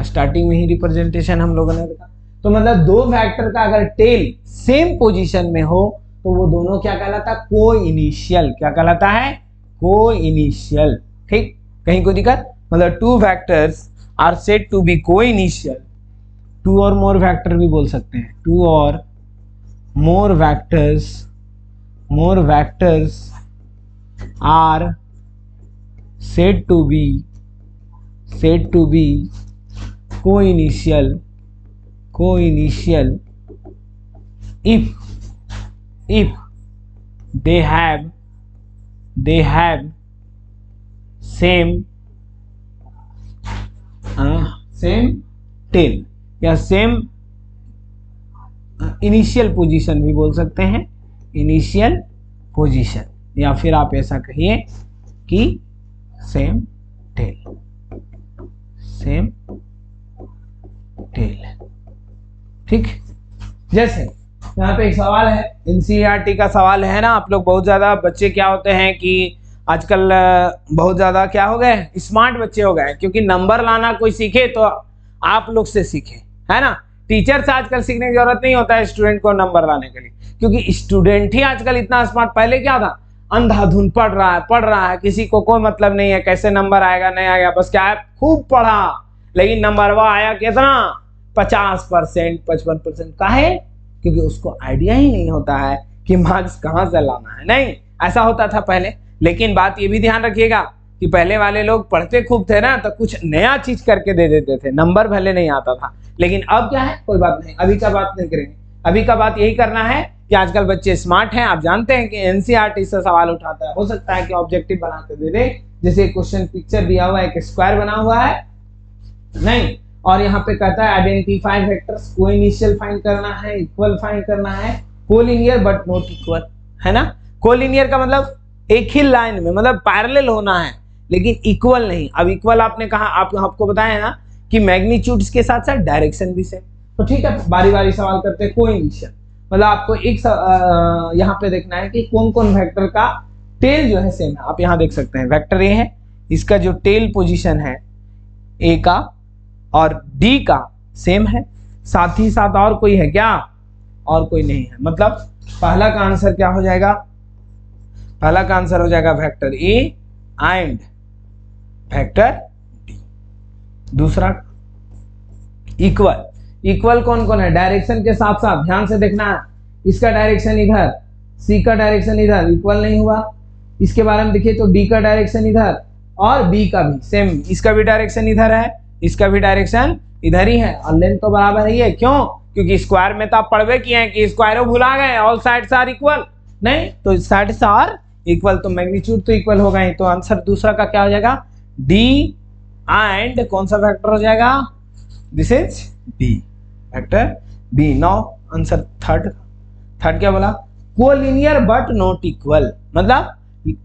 स्टार्टिंग में ही रिप्रेजेंटेशन हम लोगों ने देखा, तो मतलब 2 वेक्टर का अगर टेल सेम पोजीशन में हो तो वो दोनों क्या कहलाता है, को-इनिशियल। क्या कहलाता है, को-इनिशियल। ठीक, कहीं कोई दिक्कत, मतलब 2 vectors are said to be coinitial, 2 or more vector भी बोल सकते हैं, 2 or more vectors are said to be co-initial if they have same tail या सेम इनिशियल पोजीशन भी बोल सकते हैं, इनिशियल पोजीशन, या फिर आप ऐसा कहिए कि सेम टेल। ठीक, जैसे यहाँ पे एक सवाल है, एनसीईआरटी का सवाल है ना। आप लोग बहुत ज्यादा बच्चे क्या होते हैं कि आजकल बहुत ज्यादा क्या हो गए, स्मार्ट बच्चे हो गए, क्योंकि नंबर लाना कोई सीखे तो आप लोग से सीखे, है ना। टीचर से आजकल सीखने की जरूरत नहीं होता है स्टूडेंट को नंबर लाने के लिए, क्योंकि स्टूडेंट ही आजकल इतना स्मार्ट। पहले क्या था, अंधाधुन पढ़ रहा है, किसी को कोई मतलब नहीं है कैसे नंबर आएगा नहीं आएगा, बस क्या है खूब पढ़ा, लेकिन नंबर वह आया कितना 50%, 55%। काहे? क्योंकि उसको आइडिया ही नहीं होता है कि मार्क्स कहाँ से लाना है। नहीं, ऐसा होता था पहले। लेकिन बात ये भी ध्यान रखिएगा कि पहले वाले लोग पढ़ते खूब थे ना, तो कुछ नया चीज करके दे देते थे, नंबर भले नहीं आता था। लेकिन अब क्या है, कोई बात नहीं, अभी का बात नहीं करेंगे। अभी का बात यही करना है कि आजकल बच्चे स्मार्ट हैं। आप जानते हैं कि एनसीईआरटी से सवाल उठाता है, हो सकता है कि ऑब्जेक्टिव बना के दे दे। जैसे क्वेश्चन पिक्चर दिया हुआ है, एक स्क्वायर बना हुआ है नहीं, और यहाँ पे कहता है आइडेंटिफाई वेक्टर्स, को इनिशियल फाइंड करना है, इक्वल फाइंड करना है, कोलिनियर बट नॉट इक्वल, है ना। कोलिनियर का मतलब एक ही लाइन में, मतलब पैरेलल होना है, लेकिन इक्वल नहीं। अब इक्वल आपने कहा, आपको बताया ना कि मैग्नीट्यूड्स के साथ साथ डायरेक्शन भी सेम। तो ठीक है, बारी बारी सवाल करते हैं। कोइनिशियल मतलब आपको एक यहाँ पे देखना है कि कौन कौन वेक्टर का टेल जो है सेम है। आप यहाँ देख सकते हैं वेक्टर ए है, इसका जो टेल पोजीशन है ए का और डी का सेम है, साथ ही साथ और कोई है क्या? और कोई नहीं है। मतलब पहला का आंसर क्या हो जाएगा? पहला का आंसर हो जाएगा vector A and vector D. दूसरा इक्वल, इक्वल कौन कौन है? डायरेक्शन के साथ साथ ध्यान से देखना है, इसका डायरेक्शन इधर, सी का डायरेक्शन इधर, इक्वल नहीं हुआ। इसके बारे में देखिए तो डी का डायरेक्शन इधर और बी का भी सेम, इसका भी डायरेक्शन इधर है, इसका भी डायरेक्शन इधर ही है, और लेंथ तो बराबर ही है। क्यों? क्योंकि स्क्वायर में तो आप पढ़वे किए हैं कि स्क्वायर भुला गए, ऑल साइड्स आर इक्वल, नहीं तो साइड्स आर इक्वल, तो मैग्नीट्यूड तो इक्वल होगा ही। तो आंसर दूसरा का क्या हो जाएगा? डी एंड कौन सा वेक्टर हो जाएगा? This is B, vector B. Now answer third क्या बोला? कोलिनियर बट नॉट इक्वल, मतलब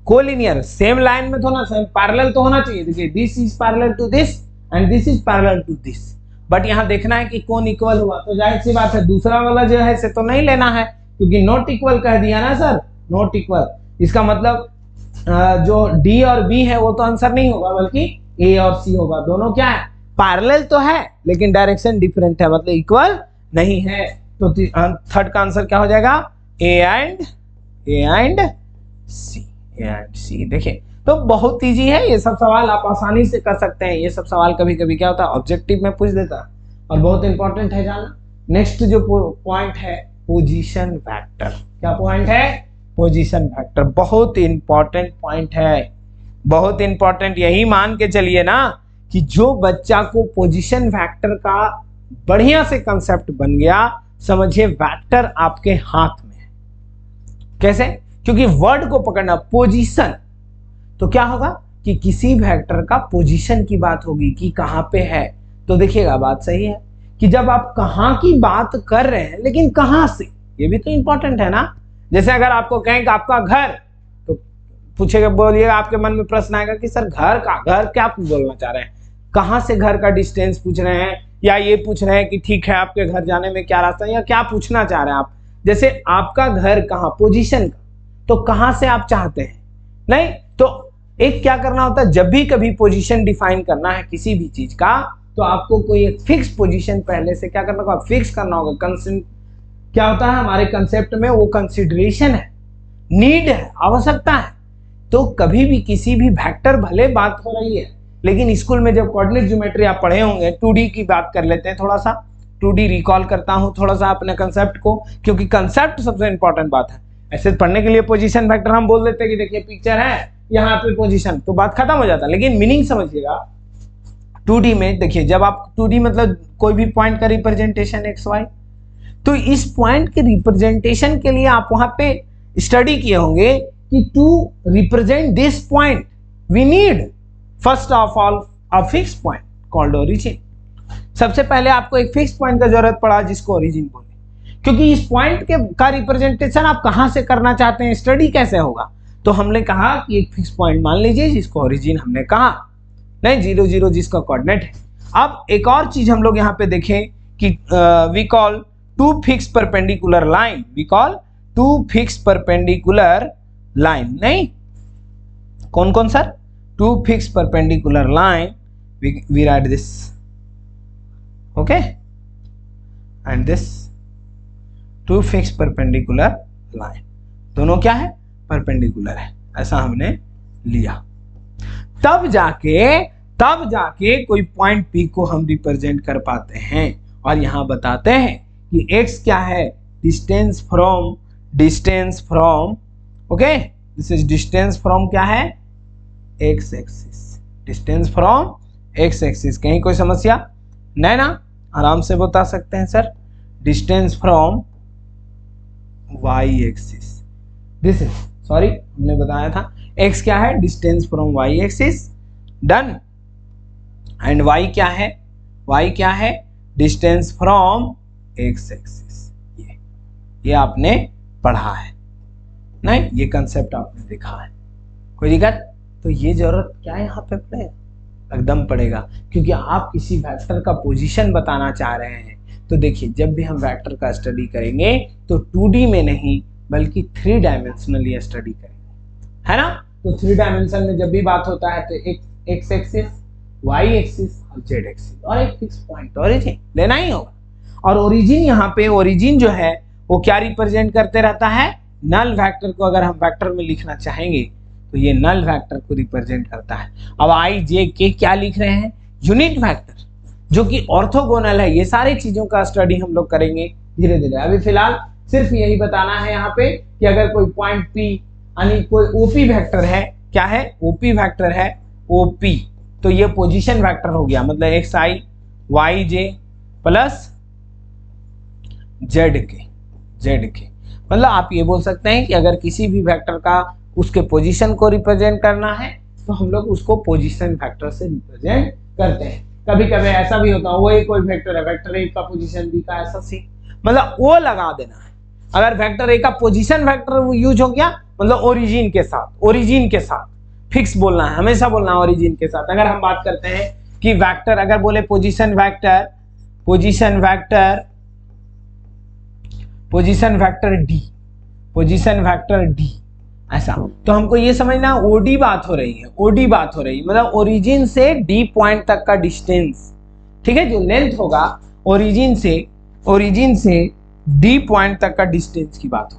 कोलिनियर सेम लाइन में तो ना, सेम पैरेलल तो होना चाहिए। देखिए this is parallel to this and this is parallel to this, but यहाँ देखना है कि कौन इक्वल हुआ। तो जाहिर सी बात है दूसरा वाला जो है से तो नहीं लेना है, क्योंकि नॉट इक्वल कह दिया ना सर, नॉट इक्वल। इसका मतलब जो डी और बी है वो तो आंसर नहीं होगा, बल्कि ए और सी होगा। दोनों क्या है? पैरेलल तो है लेकिन डायरेक्शन डिफरेंट है, मतलब इक्वल नहीं है। तो थर्ड का आंसर क्या हो जाएगा? ए एंड सी। देखिए तो बहुत इजी है, ये सब सवाल आप आसानी से कर सकते हैं। ये सब सवाल कभी कभी क्या होता है ऑब्जेक्टिव में पूछ देता है, और बहुत इंपॉर्टेंट है जानना। नेक्स्ट जो पॉइंट है पोजीशन वेक्टर। क्या पॉइंट है? Position vector. बहुत इंपॉर्टेंट पॉइंट है, बहुत इंपॉर्टेंट। यही मान के चलिए ना कि जो बच्चा को पोजीशन वेक्टर का बढ़िया से कंसेप्ट बन गया, समझिए वेक्टर आपके हाथ में है। कैसे? क्योंकि वर्ड को पकड़ना, पोजीशन, तो क्या होगा कि किसी वेक्टर का पोजीशन की बात होगी कि कहां पे है। तो देखिएगा बात सही है कि जब आप कहां की बात कर रहे हैं, लेकिन कहां से, ये भी तो इंपॉर्टेंट है ना। जैसे अगर आपको कहें कि आपका घर, तो पूछेगा, बोलिएगा, आपके मन में प्रश्न आएगा कि सर घर क्या बोलना चाह रहे हैं? कहां से घर का डिस्टेंस पूछ रहे हैं, या ये पूछ रहे हैं कि ठीक है आपके घर जाने में क्या रास्ता है, या क्या पूछना चाह रहे हैं आप? जैसे आपका घर कहाँ, पोजीशन का, तो कहां से आप चाहते हैं? नहीं, तो एक क्या करना होता है, जब भी कभी पोजीशन डिफाइन करना है किसी भी चीज का, तो आपको कोई एक फिक्स पोजीशन पहले से क्या करना होगा? फिक्स करना होगा। क्या होता है हमारे कंसेप्ट में? वो कंसिडरेशन है, नीड है, आवश्यकता है। तो कभी भी किसी भी वेक्टर, भले बात हो रही है, लेकिन स्कूल में जब कोऑर्डिनेट ज्योमेट्री आप पढ़े होंगे, 2D की बात कर लेते हैं, थोड़ा सा 2D रिकॉल करता हूं थोड़ा सा अपने कंसेप्ट को, क्योंकि कंसेप्ट सबसे इंपॉर्टेंट बात है। ऐसे पढ़ने के लिए पोजीशन वेक्टर हम बोल देते हैं कि देखिए पिक्चर है यहाँ पे पोजीशन, तो बात खत्म हो जाता है। लेकिन मीनिंग समझिएगा 2D में। देखिए जब आप 2D मतलब कोई भी पॉइंट का रिप्रेजेंटेशन एक्स वाई, तो इस पॉइंट के रिप्रेजेंटेशन के लिए आप वहां पे स्टडी किए होंगे कि to represent this point we need first of all a fix point called origin. सबसे पहले आपको एक फिक्स पॉइंट का जरूरत पड़ा जिसको ओरिजिन बोले, क्योंकि इस पॉइंट के का रिप्रेजेंटेशन आप कहां से करना चाहते हैं, स्टडी कैसे होगा। तो हमने कहा कि एक फिक्स पॉइंट मान लीजिए जिसको ओरिजिन हमने कहा, नहीं 0 0 जिसका कोऑर्डिनेट है। अब एक और चीज हम लोग यहाँ पे देखें कि we call to fix perpendicular line, we call to fix perpendicular line. नहीं, कौन कौन sir? To fix perpendicular line, we write this, okay, and this to fix perpendicular line. दोनों क्या है? परपेंडिकुलर है, ऐसा हमने लिया। तब जाके कोई पॉइंट P को हम रिप्रेजेंट कर पाते हैं और यहां बताते हैं कि x क्या है, distance from okay, this is distance from क्या है, x axis, distance from x axis. कहीं कोई समस्या नहीं ना, आराम से बता सकते हैं sir, distance from y axis, this is, sorry हमने बताया था x क्या है, distance from y axis, done. And y क्या है, डिस्टेंस फ्रॉम x एक्सिस। ये आपने पढ़ा है नहीं, ये कंसेप्ट आपने देखा है, कोई दिक्कत? तो ये जरूरत क्या है यहाँ पे पड़ेगा, एकदम पड़ेगा, क्योंकि आप किसी वेक्टर का पोजीशन बताना चाह रहे हैं। तो देखिए, जब भी हम वेक्टर का स्टडी करेंगे तो 2D में नहीं बल्कि 3 डायमेंशनली स्टडी करेंगे, है ना। तो 3 डायमेंशन में जब भी बात होता है तो एक x एक्सिस, y एक्सिस और z एक्सिस और एक फिक्स पॉइंट ओरिजिन लेना ही होगा। और ओरिजिन यहाँ पे, ओरिजिन जो है वो क्या रिप्रेजेंट करते रहता है, नल वेक्टर को अगर हम वेक्टर में लिखना चाहेंगे तो ये नल वेक्टर को रिप्रेजेंट करता है। अब i j k क्या लिख रहे हैं, यूनिट वेक्टर जो कि ऑर्थोगोनल है। ये सारी चीजों का स्टडी हम लोग करेंगे धीरे धीरे। अभी फिलहाल सिर्फ यही बताना है यहाँ पे कि अगर कोई पॉइंट P यानी कोई OP वेक्टर है, क्या है, OP वेक्टर है, OP, तो ये पोजीशन वेक्टर हो गया, मतलब xi yj प्लस zk। मतलब आप ये बोल सकते हैं कि अगर किसी भी वेक्टर का उसके पोजीशन को रिप्रेजेंट करना है तो हम लोग उसको पोजीशन वेक्टर से रिप्रेजेंट करते हैं। कभी कभी ऐसा भी होता है, वो एक कोई वेक्टर है, वेक्टर ए का पोजीशन बी का ऐसा सी, मतलब वो लगा देना है। अगर वेक्टर ए का पोजीशन वेक्टर यूज हो गया मतलब ओरिजिन के साथ फिक्स बोलना है, हमेशा बोलना है ओरिजिन के साथ। अगर हम बात करते हैं कि वेक्टर, अगर बोले पोजीशन वेक्टर डी ऐसा, तो हमको ये समझना ओडी बात हो रही है, मतलब ओरिजिन से डी पॉइंट तक का डिस्टेंस, ठीक है, जो लेंथ होगा ओरिजिन से डी पॉइंट तक का डिस्टेंस की बात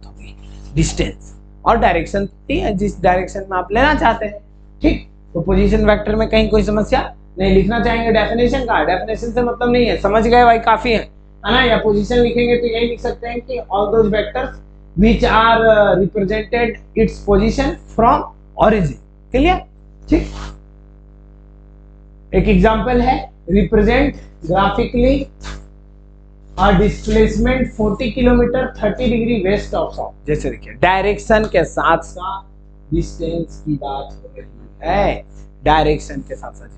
होगी, डिस्टेंस और डायरेक्शन, ठीक है, जिस डायरेक्शन में आप लेना चाहते हैं, ठीक। तो पोजीशन वेक्टर में कहीं कोई समस्या नहीं, लिखना चाहेंगे डेफिनेशन का, डेफिनेशन से मतलब नहीं है, समझ गए भाई, काफी है ना। या पोजीशन लिखेंगे तो यही लिख सकते हैं कि all those vectors which are represented its position from origin, clear, ठीक। एक एग्जांपल है, रिप्रेजेंट ग्राफिकली और displacement 40 kilometer 30 degree west of south. जैसे देखिए, डायरेक्शन के साथ साथ डिस्टेंस की बात हो रही है, डायरेक्शन के साथ साथ डिस्टेंस।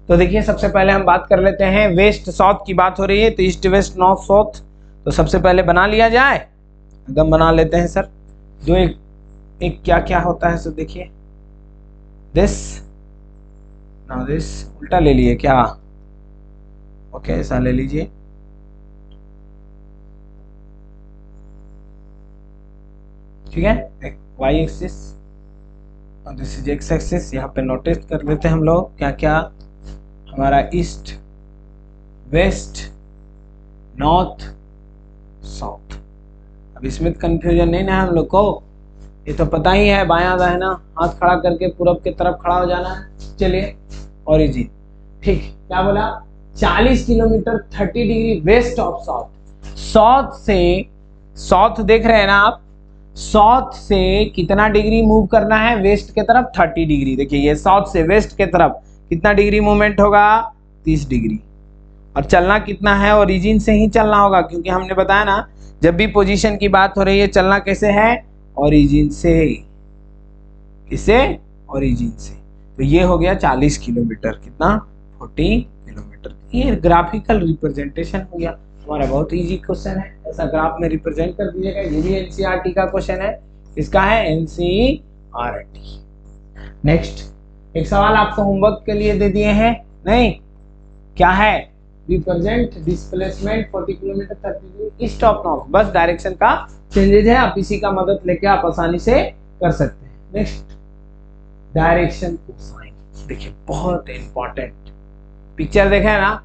तो देखिए, सबसे पहले हम बात कर लेते हैं, वेस्ट साउथ की बात हो रही है तो ईस्ट वेस्ट नॉर्थ साउथ, तो सबसे पहले बना लिया जाए, एकदम बना लेते हैं सर। जो एक क्या क्या होता है, सो देखिए, दिस उल्टा ले लिए क्या, ओके, ऐसा ले लीजिए, ठीक है, एक y एक्सिस और दिस इज x एक्सिस। यहाँ पे नोटिस कर लेते हैं हम लोग क्या क्या, हमारा ईस्ट वेस्ट नॉर्थ साउथ। अब इसमें कंफ्यूजन नहीं ना हम लोग को, ये तो पता ही है, बायां दाहिना हाथ खड़ा करके पूरब की तरफ खड़ा हो जाना है। चलिए, ओरिजिन, ठीक, क्या बोला, 40 kilometer 30 degree west of south देख रहे हैं ना आप, साउथ से कितना डिग्री मूव करना है, वेस्ट के तरफ 30 डिग्री। देखिए, ये साउथ से वेस्ट के तरफ कितना डिग्री मूवमेंट होगा, 30 डिग्री। और चलना कितना है, ओरिजिन से ही चलना होगा, क्योंकि हमने बताया ना, जब भी पोजीशन की बात हो रही है चलना कैसे है, ओरिजिन से, किसे, ओरिजिन से। तो ये हो गया 40 किलोमीटर, कितना, 40 किलोमीटर। ये ग्राफिकल रिप्रेजेंटेशन हो गया हमारा, बहुत इजी क्वेश्चन है, ऐसा ग्राफ में रिप्रेजेंट कर दीजिएगा। ये भी एनसीईआरटी का क्वेश्चन है, इसका है एनसीईआरटी। नेक्स्ट एक सवाल आपको होमवर्क के लिए दे दिए हैं, नहीं, क्या है, represent displacement 40 kilometer 30 degree east of north. बस डायरेक्शन का चेंजेज है, आप इसी का मदद लेके आप आसानी से कर सकते हैं। नेक्स्ट, डायरेक्शन कोसाइन, देखिए बहुत इंपॉर्टेंट पिक्चर देखा है ना,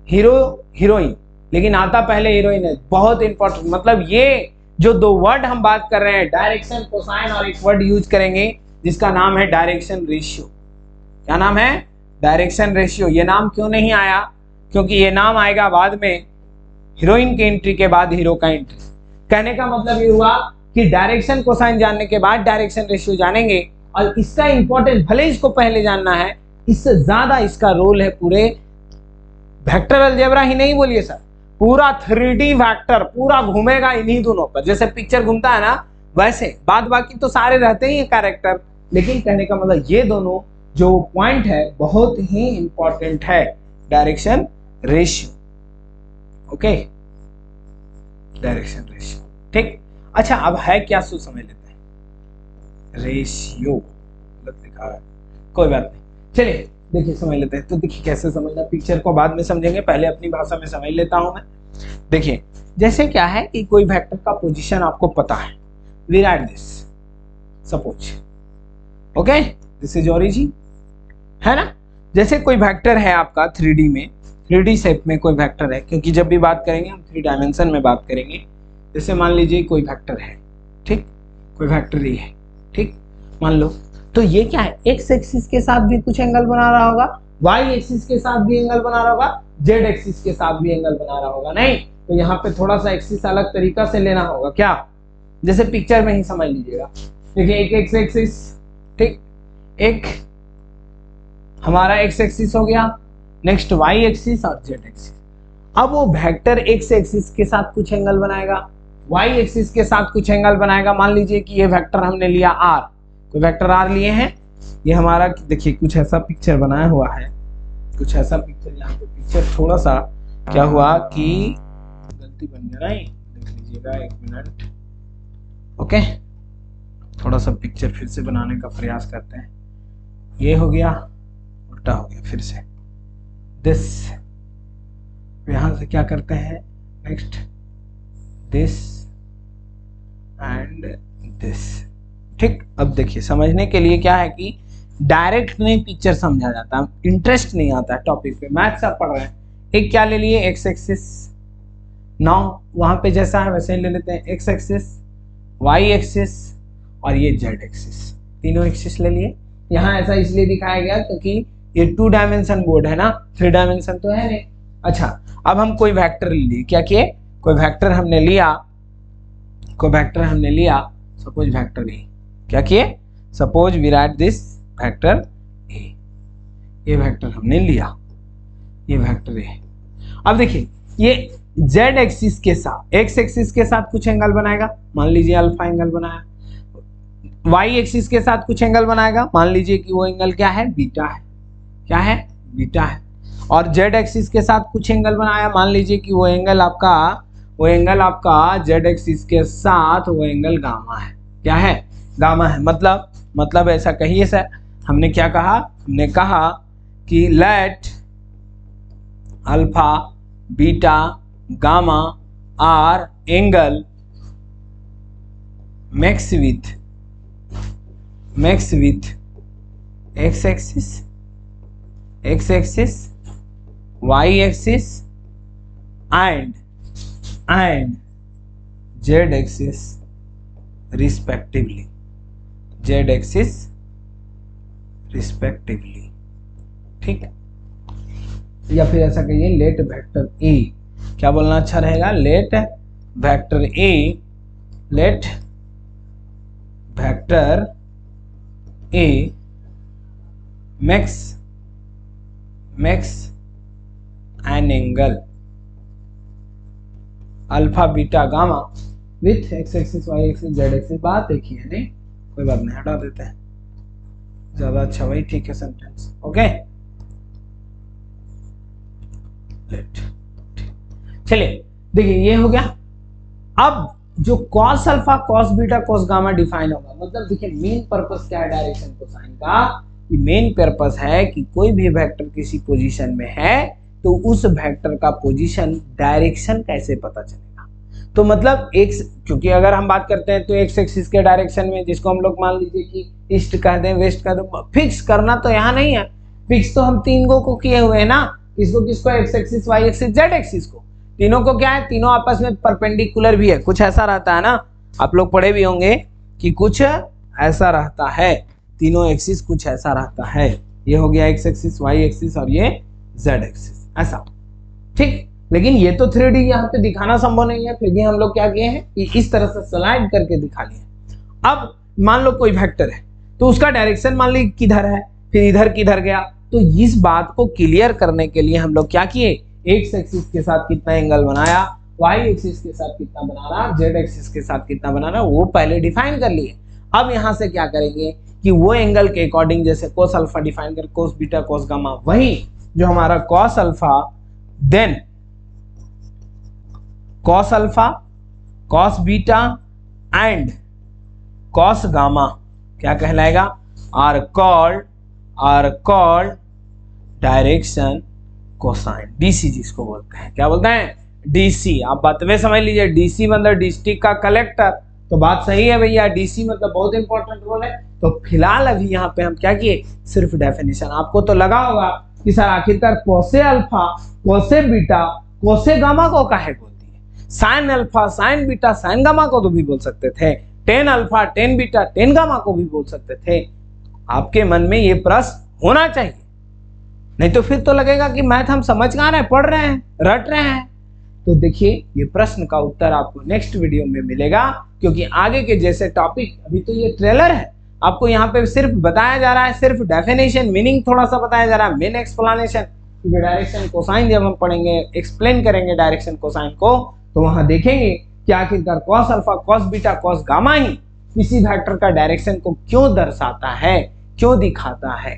हीरो हीरोइन, लेकिन आता पहले हीरोइन है, बहुत इंपॉर्टेंट, मतलब ये जो दो वर्ड हम बात कर रहे हैं, डायरेक्शन कोसाइन, और एक वर्ड यूज करेंगे जिसका नाम है डायरेक्शन रेशियो। क्या नाम है? Direction ratio. ये नाम क्यों नहीं आया? क्योंकि ये नाम आएगा बाद में, हीरोइन की एंट्री के बाद हीरो का एंट्री। कहने का मतलब ये हुआ कि डायरेक्शन कोसाइन जानने के बाद डायरेक्शन रेशियो जानेंगे, और इसका इंपॉर्टेंस भले इसको पहले जानना है, इससे ज्यादा इसका रोल है पूरे वेक्टर अलजेब्रा ही नहीं बोलिए सर, पूरा 3D वेक्टर पूरा घूमेगा इन्हीं दोनों पर। जैसे पिक्चर घूमता है ना, वैसे बाद बाकी तो सारे रहते ही कैरेक्टर, लेकिन कहने का मतलब ये दोनों जो पॉइंट है बहुत ही इंपॉर्टेंट है, direction ratio. Okay, direction ratio, ठीक। अच्छा, अब है क्या, सो समझ लेते हैं। रेशियो गलत लिखा है, कोई बात नहीं, चलिए देखिए समझ लेते हैं। तो देखिए कैसे समझना, पिक्चर को बाद में समझेंगे, पहले अपनी भाषा में समझ लेता हूं मैं। देखिए जैसे क्या है कि कोई वेक्टर का पोजीशन आपको पता है, we write this suppose, okay, this is origin, है ना। जैसे कोई वेक्टर है आपका 3D में, 3D शेप में कोई वेक्टर है, क्योंकि जब भी बात करेंगे हम 3 डायमेंशन में बात करेंगे। जैसे मान लीजिए कोई वेक्टर है, ठीक, कोई वेक्टर ही है, ठीक, मान लो। तो ये क्या है, एक्स एक्सिस के साथ भी कुछ एंगल बना रहा होगा, वाई एक्सिस के साथ भी एंगल बना रहा होगा, जेड एक्सिस के साथ भी एंगल बना रहा होगा। नहीं तो यहाँ पे थोड़ा सा एक्सिस अलग तरीका से लेना होगा। क्या? जैसे पिक्चर में ही समझ लीजिएगा। देखिए एक एक्स एक्सिस, ठीक, एक हमारा एक्स एक्सिस हो गया, नेक्स्ट वाई एक्सिस और जेड एक्सिस। अब वो वेक्टर एक्स एक्सिस के साथ कुछ एंगल बनाएगा, वाई एक्सिस के साथ कुछ एंगल बनाएगा। मान लीजिए कि ये वेक्टर हमने लिया आर, कोई वेक्टर आर लिए हैं, ये हमारा देखिए कुछ ऐसा पिक्चर बनाया हुआ है, कुछ ऐसा पिक्चर, यहाँ पे पिक्चर थोड़ा सा क्या हुआ कि गलती बन गया, नहीं देख लीजिएगा, एक मिनट, ओके, थोड़ा सा पिक्चर फिर से बनाने का प्रयास करते हैं। ये हो गया, उल्टा हो गया, फिर से दिस, यहां से क्या करते हैं, नेक्स्ट दिस एंड दिस, ठीक। अब देखिए समझने के लिए क्या है कि डायरेक्ट नहीं पिक्चर समझा जाता, इंटरेस्ट नहीं आता है टॉपिक पे, मैथ से पढ़ रहे हैं। एक क्या ले लिए, एक्स एक्सिस, नाउ वहां पे जैसा है वैसे ही ले लेते हैं, एक्स एक्सिस, वाई एक्सिस और ये जेड एक्सिस, तीनों एक्सिस ले लिए। यहाँ ऐसा इसलिए दिखाया गया क्योंकि ये 2 डायमेंशन बोर्ड है ना, 3 डायमेंशन तो है नहीं। अच्छा, अब हम कोई वेक्टर ले लिए, क्या किए, कोई वेक्टर हमने लिया, कोई वेक्टर हमने लिया, सपोज वेक्टर ए, क्या किए, suppose we write this vector A, ये वेक्टर हमने लिया, ये वेक्टर ए। अब देखिए ये जेड एक्सिस के साथ, एक्स एक्सिस के साथ कुछ एंगल बनाएगा, मान लीजिए अल्फा एंगल बनाया, वाई एक्सिस के साथ कुछ एंगल बनाएगा, मान लीजिए कि वो एंगल क्या है, बीटा है, क्या है, बीटा है। और जेड एक्सिस के साथ कुछ एंगल बनाया, मान लीजिए कि वो एंगल आपका जेड एक्सिस के साथ वो एंगल गामा है, क्या है, गामा है। मतलब ऐसा कहिए सर, हमने क्या कहा, हमने कहा कि let alpha beta gamma are angle makes with X axis Y axis and Z axis respectively, Z axis respectively, ठीक। या फिर ऐसा कहिए लेट वेक्टर ए, क्या बोलना अच्छा रहेगा, let vector A, let vector A makes an angle alpha beta gamma with X axis Y axis Z axis. बात एक ही है, नहीं कोई बात नहीं, हटा देते हैं, ज्यादा अच्छा वही ठीक है सेंटेंस, ओके। लेट, चलिए देखिए ये हो गया। अब जो cos alpha cos beta cos gamma define होगा, मतलब देखिए मेन पर्पस क्या है डायरेक्शन कोसाइन का, कि मेन पर्पस है कि कोई भी वेक्टर किसी पोजीशन में है तो उस वेक्टर का पोजीशन डायरेक्शन कैसे पता चलेगा। तो मतलब एक्स, क्योंकि अगर हम बात करते हैं तो एक्स एक्सिस के डायरेक्शन में, जिसको हम लोग मान लीजिए कि ईस्ट कह दें वेस्ट कह दें, फिक्स करना तो यहाँ नहीं है, फिक्स तो हम 3 को किए हुए हैं ना, किसको X axis Y axis Z axis को। तीनों को क्या है, तीनों आपस में परपेंडिकुलर भी है, कुछ ऐसा रहता है ना, आप लोग पढ़े भी होंगे कि कुछ ऐसा रहता है, तीनों एक्सिस कुछ ऐसा रहता है। ये हो गया एक्स एक्सिस, वाई एक्सिस और ये जेड एक्सिस, ऐसा, ठीक। लेकिन ये तो 3D यहाँ पे दिखाना संभव नहीं है, फिर भी हम लोग क्या किए हैं कि इस तरह से स्लाइड करके दिखा लिए। अब मान लो कोई वेक्टर है तो उसका डायरेक्शन मान ली किधर है, फिर इधर किधर गया, तो इस बात को क्लियर करने के लिए हम लोग क्या किए, एक्स एक्सिस के साथ कितना एंगल बनाया, वाई एक्सिस के साथ कितना बनाना, जेड एक्सिस के साथ कितना बनाना, वो पहले डिफाइन कर लिए। अब यहां से क्या करेंगे कि वो एंगल के अकॉर्डिंग, जैसे कोस अल्फा डिफाइन कर, कोस बीटा, कोस गामा, वही जो हमारा cos alpha, then cos alpha, cos beta and cos gamma क्या कहलाएगा, are called direction cosine, DC जिसको बोलते हैं, क्या बोलते हैं, डीसी। आप बात में समझ लीजिए, डीसी मतलब डिस्ट्रिक्ट का कलेक्टर, तो बात सही है भैया, डीसी मतलब बहुत इंपॉर्टेंट रोल है। तो फिलहाल अभी यहाँ पे हम क्या किए, सिर्फ डेफिनेशन। आपको तो लगा होगा कि सर आखिरकार कोसे अल्फा, कोसे बीटा, कोसे गामा को काहे बोलती है, sine alpha, sign beta, sign gamma को तो भी बोल सकते थे, tan alpha, tan beta, ten gamma को भी बोल सकते थे। आपके मन में ये प्रश्न होना चाहिए, नहीं तो फिर तो लगेगा कि मैथ हम समझ कहाँ रहे हैं, पढ़ रहे हैं, रट रहे हैं। तो देखिए ये प्रश्न का उत्तर आपको नेक्स्ट वीडियो में मिलेगा, क्योंकि आगे के जैसे टॉपिक, अभी तो ये ट्रेलर है, आपको यहाँ पे सिर्फ बताया जा रहा है, सिर्फ डेफिनेशन मीनिंग थोड़ा सा बताया जा रहा है, मेन एक्सप्लेनेशन, क्योंकि डायरेक्शन कोसाइन जब हम पढ़ेंगे, एक्सप्लेन करेंगे डायरेक्शन कोसाइन को, तो वहां देखेंगे कि आखिरकार cos alpha, cos beta, cos gamma ही किसी वेक्टर का डायरेक्शन को क्यों दर्शाता है, क्यों दिखाता है,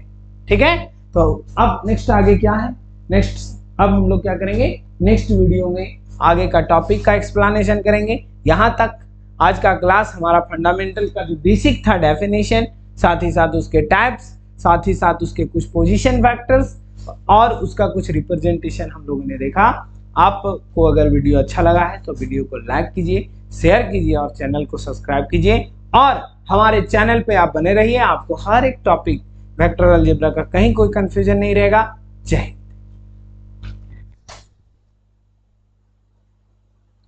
ठीक है। तो अब नेक्स्ट आगे क्या है, नेक्स्ट अब हम लोग क्या करेंगे, नेक्स्ट वीडियो में आगे का टॉपिक का एक्सप्लेनेशन करेंगे। यहाँ तक आज का क्लास हमारा फंडामेंटल का जो बेसिक था, डेफिनेशन, साथ ही साथ उसके टाइप्स, साथ ही साथ उसके कुछ पोजीशन वेक्टर्स और उसका कुछ रिप्रेजेंटेशन हम लोगों ने देखा। आपको अगर वीडियो अच्छा लगा है तो वीडियो को लाइक कीजिए, शेयर कीजिए और चैनल को सब्सक्राइब कीजिए, और हमारे चैनल पे आप बने रहिए। आपको हर एक टॉपिक वेक्टर अलजेब्रा का कहीं कोई कंफ्यूजन नहीं रहेगा। जय हिंद।